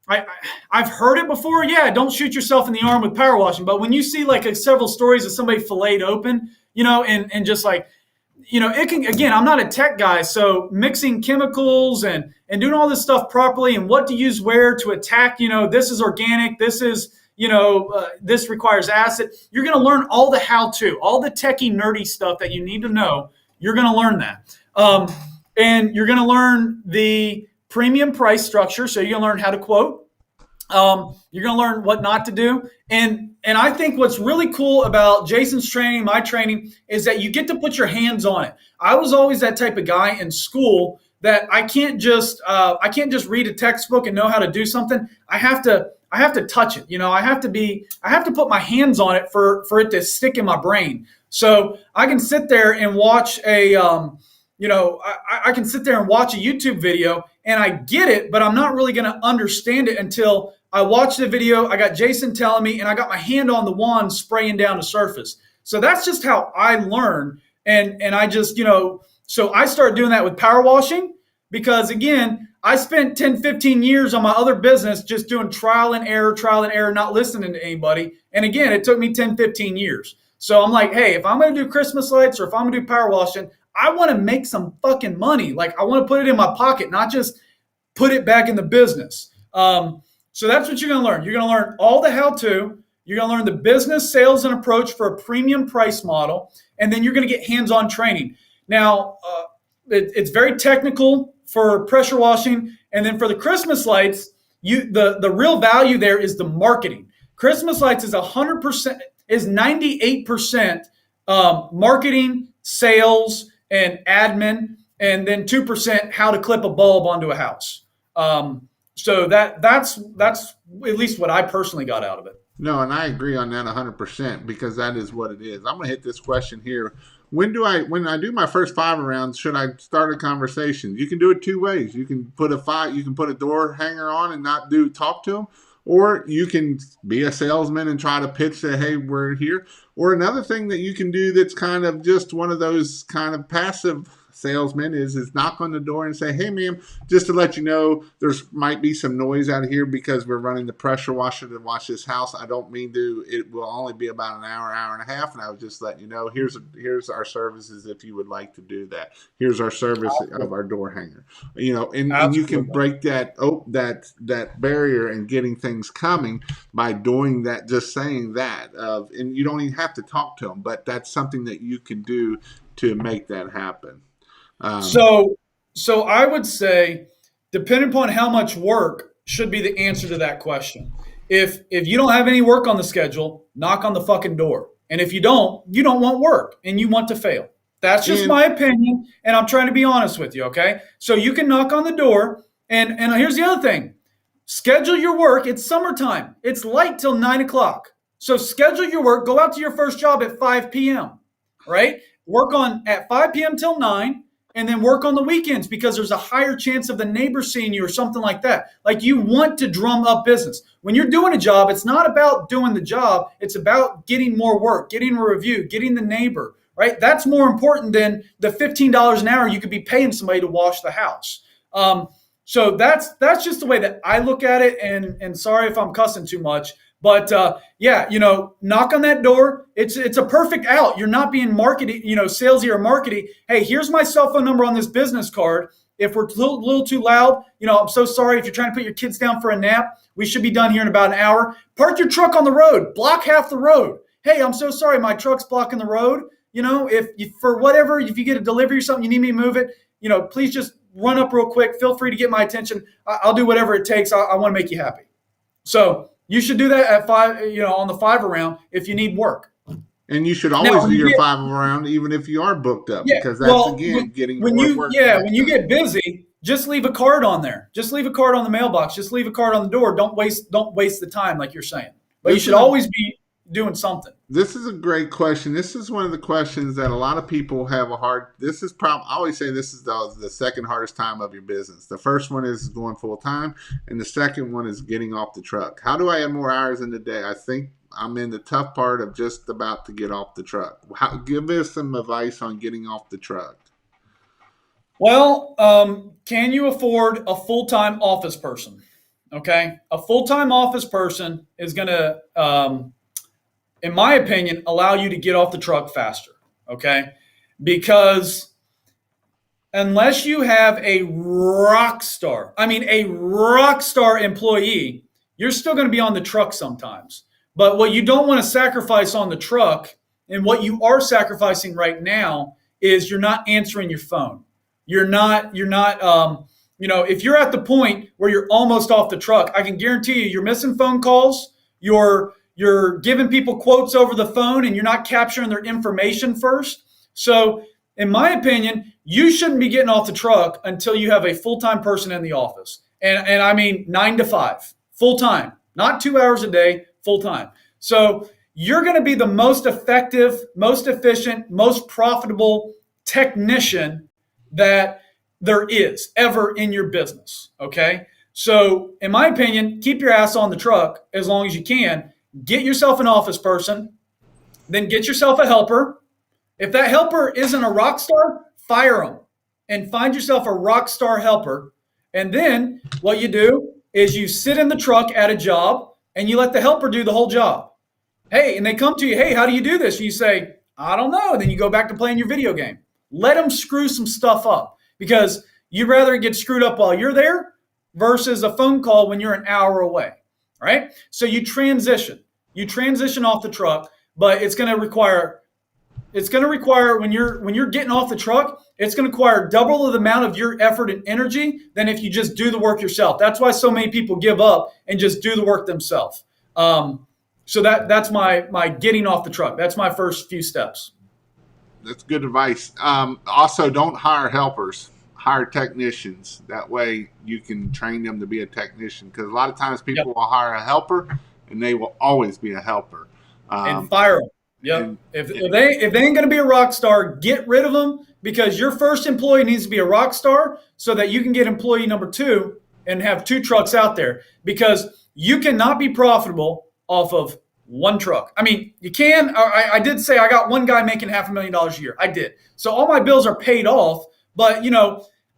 I've heard it before. Yeah, don't shoot yourself in the arm with power washing. But when you see like several stories of somebody filleted open, and just like, it can, again, I'm not a tech guy. So mixing chemicals and doing all this stuff properly and what to use where to attack, this is organic, this is, this requires acid. You're going to learn all the how-to, all the techie, nerdy stuff that you need to know. You're going to learn that. And you're going to learn the premium price structure. So you're going to learn how to quote. You're going to learn what not to do. And I think what's really cool about Jason's training, my training, is that you get to put your hands on it. I was always that type of guy in school that I can't just read a textbook and know how to do something. I have to touch it. I have to put my hands on it for it to stick in my brain. So I can sit there and watch I can sit there and watch a YouTube video and I get it, but I'm not really going to understand it until I watch the video. I got Jason telling me, and I got my hand on the wand spraying down the surface. So that's just how I learn. And I just, so I started doing that with power washing because, again, I spent 10, 15 years on my other business just doing trial and error, not listening to anybody. And again, it took me 10, 15 years. So I'm like, hey, if I'm going to do Christmas lights or if I'm going to do power washing, I want to make some fucking money. Like, I want to put it in my pocket, not just put it back in the business. So that's what you're going to learn. You're going to learn all the how-to. You're going to learn the business, sales, and approach for a premium price model. And then you're going to get hands-on training. Now, it's very technical for pressure washing. And then for the Christmas lights, the real value there is the marketing. Christmas lights is 98% marketing, sales, and admin, and then 2% how to clip a bulb onto a house. So that's at least what I personally got out of it. No, and I agree on that 100% because that is what it is. I'm going to hit this question here. When I do my first 5 rounds, should I start a conversation? You can do it 2 ways. You can put a door hanger on and not talk to them, or you can be a salesman and try to pitch that, hey, we're here. Or another thing that you can do that's kind of just one of those kind of passive salesman is knock on the door and say, hey, ma'am, just to let you know, there's might be some noise out here because we're running the pressure washer to wash this house. I don't mean to. It will only be about an hour, hour and a half, and I was just letting you know. Here's our services if you would like to do that. Here's our service of our door hanger. And you can break that barrier and getting things coming by doing that, just saying that. And you don't even have to talk to them, but that's something that you can do to make that happen. So I would say, depending upon how much work should be the answer to that question. If you don't have any work on the schedule, knock on the fucking door. And if you don't want work and you want to fail. That's just my opinion, and I'm trying to be honest with you, okay? So you can knock on the door, and here's the other thing. Schedule your work. It's summertime. It's light till 9 o'clock. So schedule your work. Go out to your first job at 5 p.m., right? Work on at 5 p.m. till 9, and then work on the weekends because there's a higher chance of the neighbor seeing you or something like that. Like, you want to drum up business. When you're doing a job, it's not about doing the job. It's about getting more work, getting a review, getting the neighbor, right? That's more important than the $15 an hour you could be paying somebody to wash the house. So that's just the way that I look at it. And sorry if I'm cussing too much, but knock on that door. It's a perfect out. You're not being marketing, salesy or marketing. Hey, here's my cell phone number on this business card. If we're a little too loud, I'm so sorry. If you're trying to put your kids down for a nap, we should be done here in about an hour. Park your truck on the road. Block half the road. Hey, I'm so sorry. My truck's blocking the road. If you get a delivery or something, you need me to move it, please just run up real quick. Feel free to get my attention. I'll do whatever it takes. I want to make you happy. So you should do that at 5, on the 5 around if you need work. And you should always do your 5 around, even if you are booked up, because that's getting more work. Yeah, when you get busy, just leave a card on there. Just leave a card on the mailbox. Just leave a card on the door. Don't waste the time, like you're saying. But you should always be doing something. This is a great question. This is one of the questions that a lot of people have I always say this is the second hardest time of your business. The first one is going full time, and the second one is getting off the truck. How do I have more hours in the day? I think I'm in the tough part of just about to get off the truck. Give us some advice on getting off the truck. Well, can you afford a full-time office person? Okay. A full-time office person is going to, in my opinion, allow you to get off the truck faster. Okay. Because unless you have a rock star employee, you're still going to be on the truck sometimes. But what you don't want to sacrifice on the truck, and what you are sacrificing right now, is you're not answering your phone. You're not, if you're at the point where you're almost off the truck, I can guarantee you're missing phone calls. You're giving people quotes over the phone, and you're not capturing their information first. So in my opinion, you shouldn't be getting off the truck until you have a full-time person in the office. And I mean 9 to 5, full-time, not 2 hours a day, full-time. So you're going to be the most effective, most efficient, most profitable technician that there is ever in your business. Okay. So in my opinion, keep your ass on the truck as long as you can. Get yourself an office person, then get yourself a helper. If that helper isn't a rock star, fire them and find yourself a rock star helper. And then what you do is you sit in the truck at a job and you let the helper do the whole job. Hey, and they come to you, hey, how do you do this? And you say, I don't know. And then you go back to playing your video game. Let them screw some stuff up, because you'd rather get screwed up while you're there versus a phone call when you're an hour away, right? So you transition off the truck, but it's going to require when you're getting off the truck, it's going to require double the amount of your effort and energy than if you just do the work yourself. That's why so many people give up and just do the work themselves. So that's my getting off the truck. That's my first few steps. That's good advice. Also, don't hire helpers. Hire technicians. That way you can train them to be a technician, because a lot of times people will hire a helper and they will always be a helper. And fire them. Yep. If they ain't going to be a rock star, get rid of them, because your first employee needs to be a rock star so that you can get employee number 2 and have 2 trucks out there, because you cannot be profitable off of one truck. I mean, you can. I did say I got one guy making $500,000 a year. I did. So all my bills are paid off, But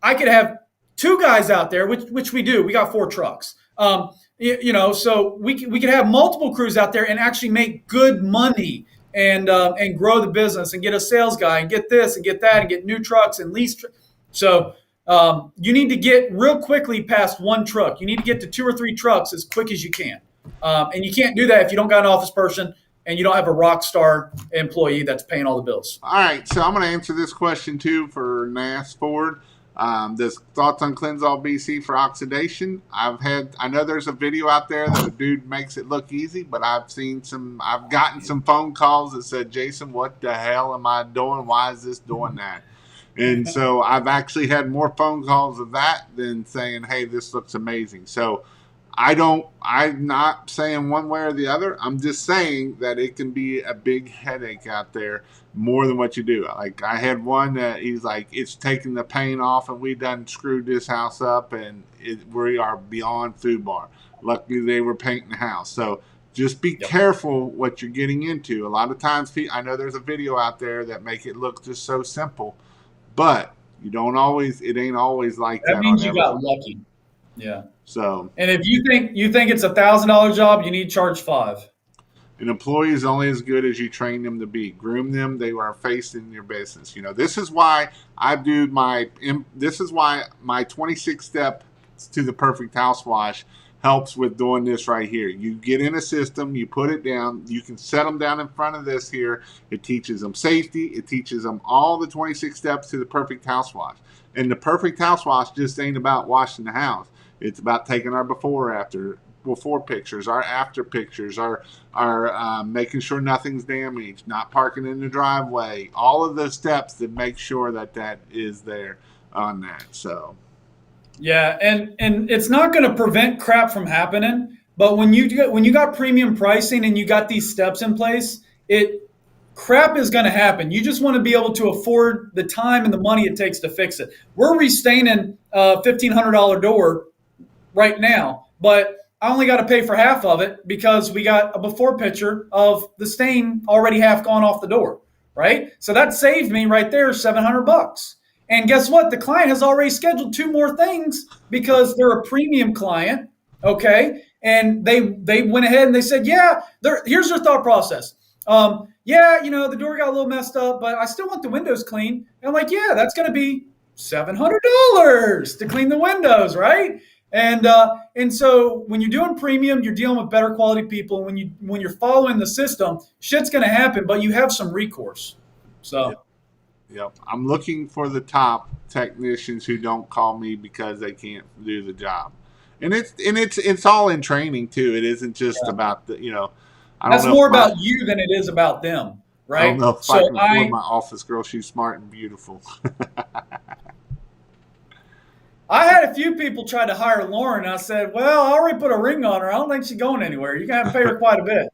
I could have two guys out there, which we do. We got 4 trucks. So we could have multiple crews out there and actually make good money and grow the business and get a sales guy and get this and get that and get new trucks and lease. So you need to get real quickly past 1 truck. You need to get to 2 or 3 trucks as quick as you can. And you can't do that if you don't got an office person and you don't have a rock star employee that's paying all the bills. All right, so I'm going to answer this question too for NAS Ford. This thoughts on Cleansall BC for oxidation. I know there's a video out there that a dude makes it look easy, but I've gotten some phone calls that said, Jason, what the hell am I doing? Why is this doing that? And so I've actually had more phone calls of that than saying, hey, this looks amazing. So I'm not saying one way or the other. I'm just saying that it can be a big headache out there more than what you do. Like I had one that he's like, it's taking the paint off and we done screwed this house up and we are beyond food bar. Luckily they were painting the house. So just be careful what you're getting into. A lot of times, I know there's a video out there that make it look just so simple, but it ain't always like that. That means you got lucky. Yeah. So, and if you think it's $1,000 job, you need to charge $5. An employee is only as good as you train them to be. Groom them; they are faced in your business. This is why This is why my 26 steps to the perfect house wash helps with doing this right here. You get in a system, you put it down, you can set them down in front of this here. It teaches them safety. It teaches them all the 26 steps to the perfect house wash. And the perfect house wash just ain't about washing the house. It's about taking our before pictures, our after pictures, our making sure nothing's damaged, not parking in the driveway, all of those steps that make sure that is there on that. So yeah, and it's not going to prevent crap from happening, but when you got premium pricing and you got these steps in place, crap is going to happen. You just want to be able to afford the time and the money it takes to fix it. We're restaining a $1,500 door right now, but I only got to pay for half of it because we got a before picture of the stain already half gone off the door, right? So that saved me right there $700. And guess what? The client has already scheduled 2 more things because they're a premium client, okay? And they went ahead and they said, here's their thought process. The door got a little messed up, but I still want the windows clean. And I'm like, that's going to be $700 to clean the windows, right? And so when you're doing premium, you're dealing with better quality people. When you're following the system, shit's going to happen, but you have some recourse. So, yep. I'm looking for the top technicians who don't call me because they can't do the job, and it's all in training too. It isn't just about the That's more about you than it is about them, right? I don't know if I can afford my office girl. She's smart and beautiful. I had a few people try to hire Lauren. And I said, well, I already put a ring on her. I don't think she's going anywhere. You're going to have to pay her quite a bit.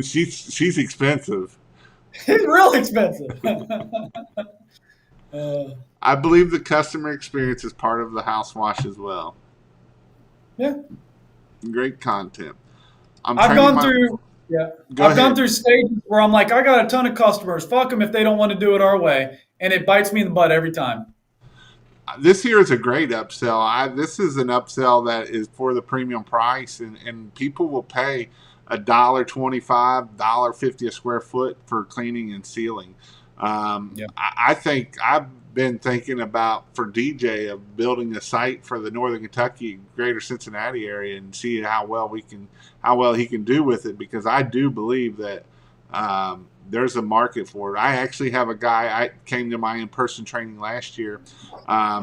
She's expensive. It's real expensive. I believe the customer experience is part of the house wash as well. Yeah. Great content. I've gone through stages where I'm like, I got a ton of customers. Fuck them if they don't want to do it our way. And it bites me in the butt every time. This here is a great upsell. This is an upsell that is for the premium price, and people will pay $1.25, $1.50 a square foot for cleaning and sealing. I think I've been thinking about for DJ of building a site for the Northern Kentucky, Greater Cincinnati area, and see how well he can do with it, because I do believe that there's a market for it. I actually have a guy. I came to my in-person training last year.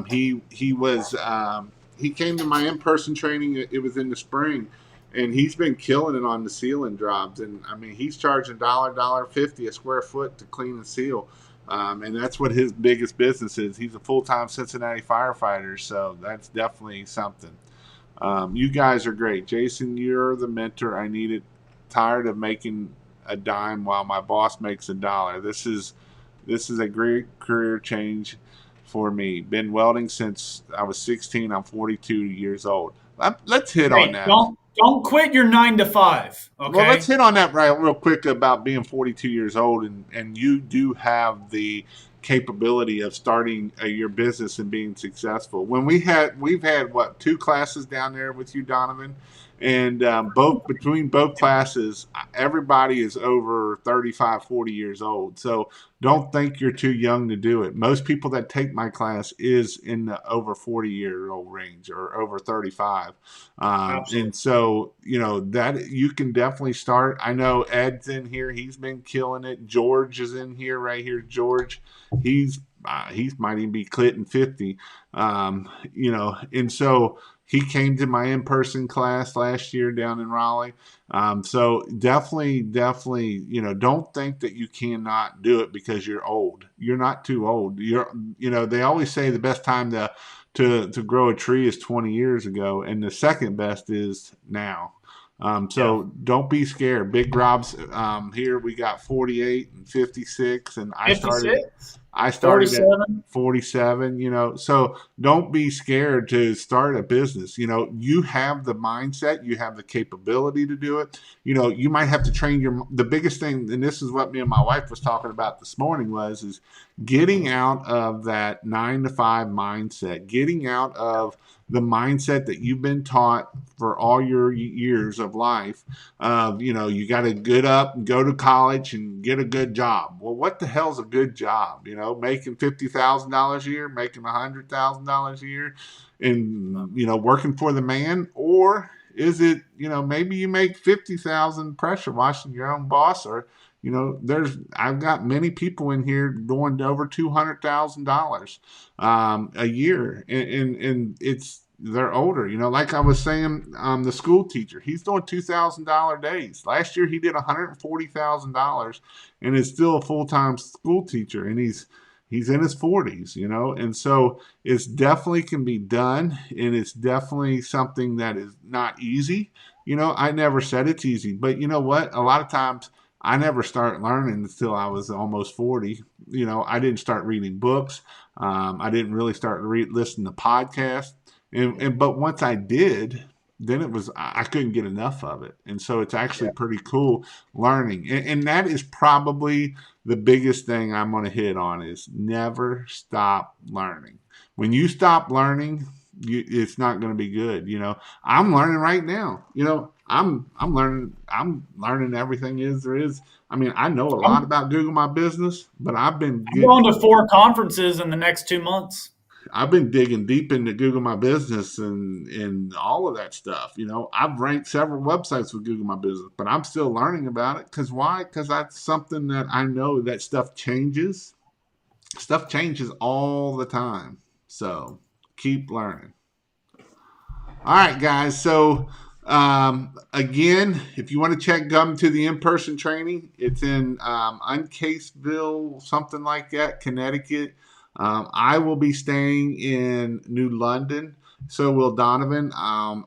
He came to my in-person training. It was in the spring, and he's been killing it on the sealing jobs. And I mean, he's charging $1.50 a square foot to clean and seal, and that's what his biggest business is. He's a full-time Cincinnati firefighter, so that's definitely something. You guys are great, Jason. You're the mentor I needed. Tired of making a dime while my boss makes $1. This is a great career change for me. Been welding since I was 16. I'm 42 years old. Let's hit on that. Don't quit your 9 to 5. Okay. Well, let's hit on that real quick about being 42 years old, and you do have the capability of starting your business and being successful. We've had what, 2 classes down there with you, Donovan, and both between both classes, everybody is over 35, 40 years old. So don't think you're too young to do it. Most people that take my class is in the over 40-year-old range or over 35. Absolutely. And so, that you can definitely start. I know Ed's in here. He's been killing it. George is in here right here. George, he might even be clicking 50. And so he came to my in-person class last year down in Raleigh. So definitely, don't think that you cannot do it because you're old. You're not too old. They always say the best time to grow a tree is 20 years ago, and the second best is now. Yeah. So don't be scared. Big Rob's here. We got 48 and 56, and I started. 56, I started at 47. 47, so don't be scared to start a business. You have the mindset, you have the capability to do it. You might have to train the biggest thing, and this is what me and my wife was talking about this morning is getting out of that 9 to 5 mindset, getting out of the mindset that you've been taught for all your years of life you got to get up and go to college and get a good job. Well, what the hell's a good job? Making $50,000 a year, making $100,000 a year, and working for the man, or is it maybe you make 50,000 pressure washing your own boss, or I've got many people in here doing over $200,000 a year, and they're older. Like I was saying, the school teacher, he's doing $2,000 days. Last year he did $140,000 and is still a full-time school teacher, and he's in his 40s, and so it's definitely can be done, and it's definitely something that is not easy. I never said it's easy, but you know what? A lot of times I never started learning until I was almost 40. I didn't start reading books. I didn't really start listening to podcasts. But once I did, then I couldn't get enough of it. And so it's actually pretty cool learning. And that is probably the biggest thing I'm going to hit on is never stop learning. When you stop learning, it's not going to be good. I'm learning right now. I'm learning everything there is. I mean, I know a lot I'm, about Google My Business, but I'm going to 4 conferences in the next 2 months. I've been digging deep into Google My Business and all of that stuff. I've ranked several websites with Google My Business, but I'm still learning about it. Because why? Because that's something that I know that stuff changes. Stuff changes all the time. So keep learning. All right, guys. So again, if you want to come to the in-person training, it's in Uncaseville, something like that, Connecticut. I will be staying in New London. So will Donovan.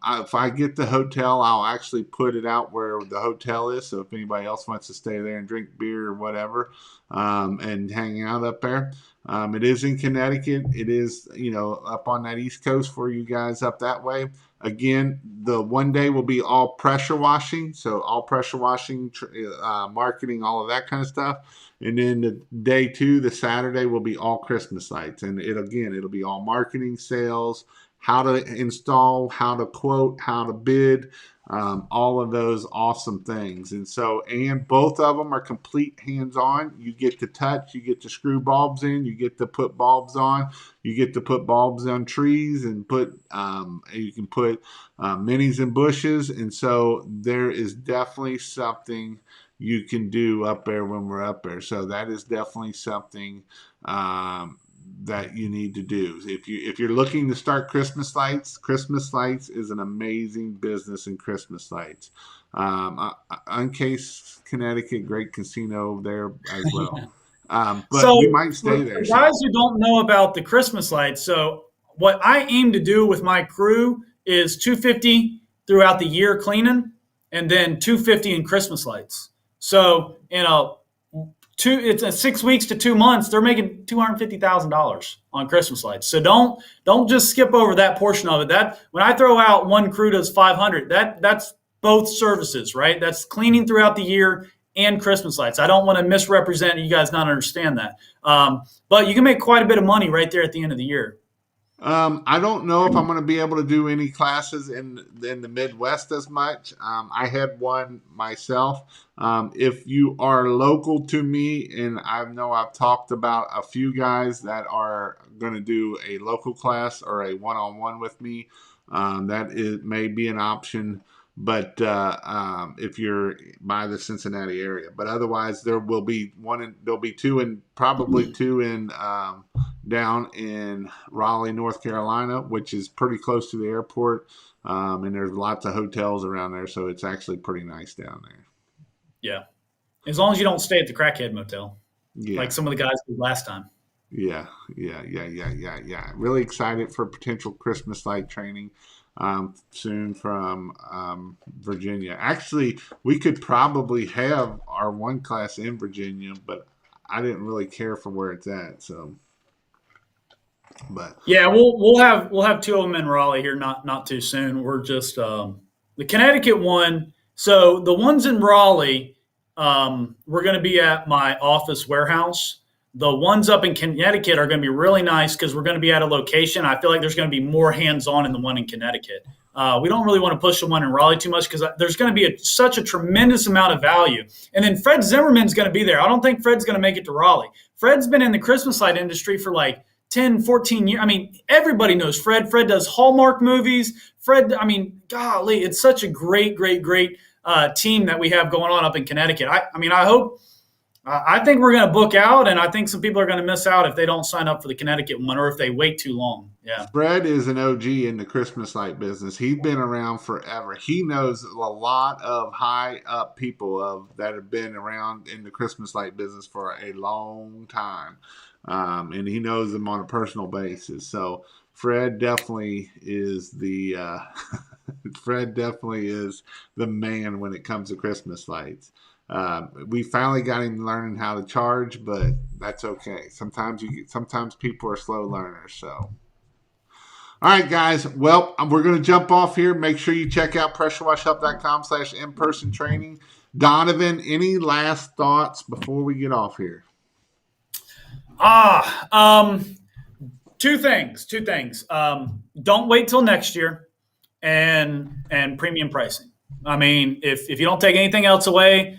If I get the hotel, I'll actually put it out where the hotel is. So if anybody else wants to stay there and drink beer or whatever, and hang out up there. It is in Connecticut. It is, up on that East Coast for you guys up that way. Again, the one day will be all pressure washing. So all pressure washing, marketing, all of that kind of stuff. And then the day 2, the Saturday, will be all Christmas lights. And it'll be all marketing, sales, how to install, how to quote, how to bid, all of those awesome things. And both of them are complete hands-on. You get to touch, you get to screw bulbs in, you get to put bulbs on, you get to put bulbs on trees and you can put minis in bushes. And so there is definitely something you can do up there when we're up there. So that is definitely something that you need to do. If you're looking to start Christmas lights is an amazing business in Christmas lights. Uncase Connecticut, great casino there as well. But we So might stay there for soon. guys who don't know about the Christmas lights, so what I aim to do with my crew is 250 throughout the year cleaning, and then 250 in Christmas lights. So it's a 6 weeks to 2 months. They're making $250,000 on Christmas lights. So don't just skip over that portion of it. That when I throw out one crew does 500, that's both services, right? That's cleaning throughout the year and Christmas lights. I don't want to misrepresent you guys not understand that. But you can make quite a bit of money right there at the end of the year. I don't know if I'm going to be able to do any classes in the Midwest as much. I had one myself. If you are local to me, and I know I've talked about a few guys that are going to do a local class or a one-on-one with me, that may be an option. But if you're by the Cincinnati area, but otherwise there will be there'll be two, and probably two in down in Raleigh, North Carolina, which is pretty close to the airport, and there's lots of hotels around there, so it's actually pretty nice down there. Yeah, as long as you don't stay at the Crackhead Motel, Yeah, like some of the guys did last time. yeah. Really excited for potential Christmas light training soon from Virginia. Actually, we could probably have our one class in Virginia, but I didn't really care for where it's at. So, but Yeah, we'll have two of them in Raleigh here not too soon. We're just the Connecticut one. So the ones in Raleigh, we're going to be at my office warehouse. The ones up in Connecticut are going to be really nice because we're going to be at a location. I feel like there's going to be more hands-on in the one in Connecticut. We don't really want to push the one in Raleigh too much because there's going to be such a tremendous amount of value. And then Fred Zimmerman's going to be there. I don't think Fred's going to make it to Raleigh. Fred's been in the Christmas light industry for like 10, 14 years. I mean, everybody knows Fred. Fred does Hallmark movies. Fred, I mean, golly, it's such a great team that we have going on up in Connecticut. I think we're going to book out, and I think some people are going to miss out if they don't sign up for the Connecticut one or if they wait too long. Yeah. Fred is an OG in the Christmas light business. He's been around forever. He knows a lot of high up people that have been around in the Christmas light business for a long time. And he knows them on a personal basis. So Fred definitely is Fred definitely is the man when it comes to Christmas lights. We finally got him learning how to charge, but that's okay. Sometimes people are slow learners. So, all right, guys. Well, we're going to jump off here. Make sure you check out pressurewashhelp.com/in-person training. Donovan, any last thoughts before we get off here? Two things. Don't wait till next year, and premium pricing. I mean, if you don't take anything else away,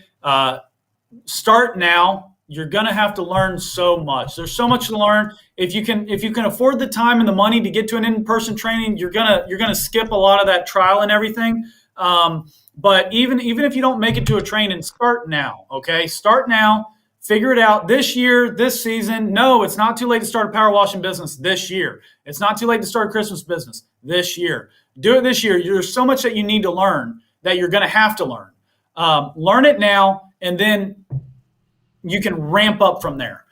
start now. You're gonna have to learn so much. There's so much to learn. If you can afford the time and the money to get to an in-person training, you're gonna skip a lot of that trial and everything. But even if you don't make it to a training, start now. Okay, start now. Figure it out this year, this season. No, it's not too late to start a power washing business this year. It's not too late to start a Christmas business this year. Do it this year. There's so much that you need to learn that you're going to have to learn. Learn it now, and then you can ramp up from there.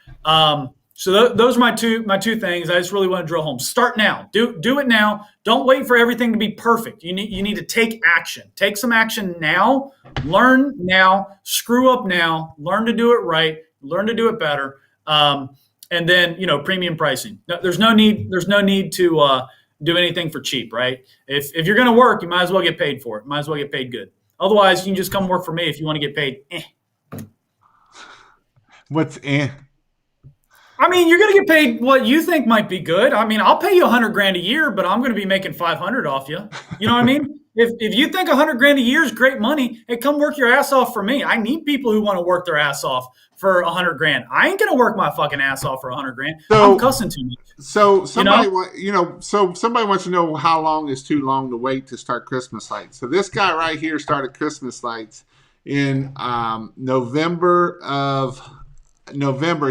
So those are my two things. I just really want to drill home. Start now. Do it now. Don't wait for everything to be perfect. You need to take action. Take some action now. Learn now. Screw up now. Learn to do it right. Learn to do it better. And then premium pricing. There's no need to do anything for cheap, right? If you're going to work, you might as well get paid for it. Might as well get paid good. Otherwise, you can just come work for me if you want to get paid. What's I mean, you're going to get paid what you think might be good. I mean, I'll pay you $100,000 a year, but I'm going to be making $500 off you. You know what I mean? If you think $100,000 a year is great money, hey, come work your ass off for me. I need people who want to work their ass off for $100,000. I ain't going to work my fucking ass off for $100,000. I'm cussing too much. So somebody wants to know how long is too long to wait to start Christmas lights. So this guy right here started Christmas lights in November.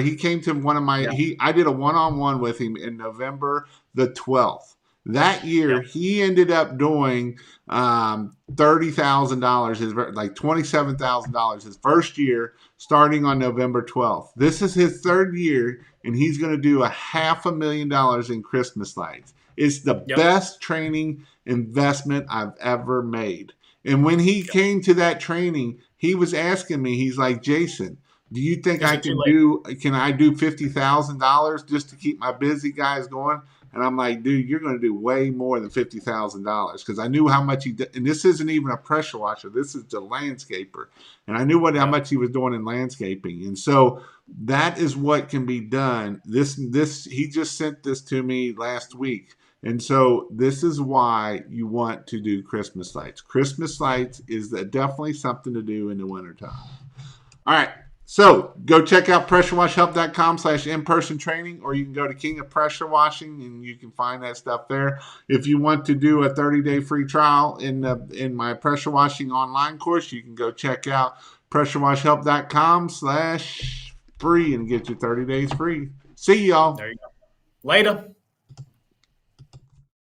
He came to one of my I did a one-on-one with him in November the 12th. That year he ended up doing $30,000, like $27,000 his first year, starting on November 12th. This is his third year, and he's going to do $500,000 in Christmas lights. It's the best training investment I've ever made. And when he came to that training, he was asking me, he's like, Jason, do you think can I do $50,000 just to keep my busy guys going? And I'm like, dude, you're going to do way more than $50,000 because I knew how much he did. And this isn't even a pressure washer. This is the landscaper. And I knew how Yeah. much he was doing in landscaping. And so that is what can be done. He just sent this to me last week. And so this is why you want to do Christmas lights. Christmas lights is definitely something to do in the wintertime. All right. So go check out pressurewashhelp.com/in-person training, or you can go to King of Pressure Washing and you can find that stuff there. If you want to do a 30-day free trial in my pressure washing online course, you can go check out pressurewashhelp.com/free and get your 30 days free. See y'all. There you go. Later.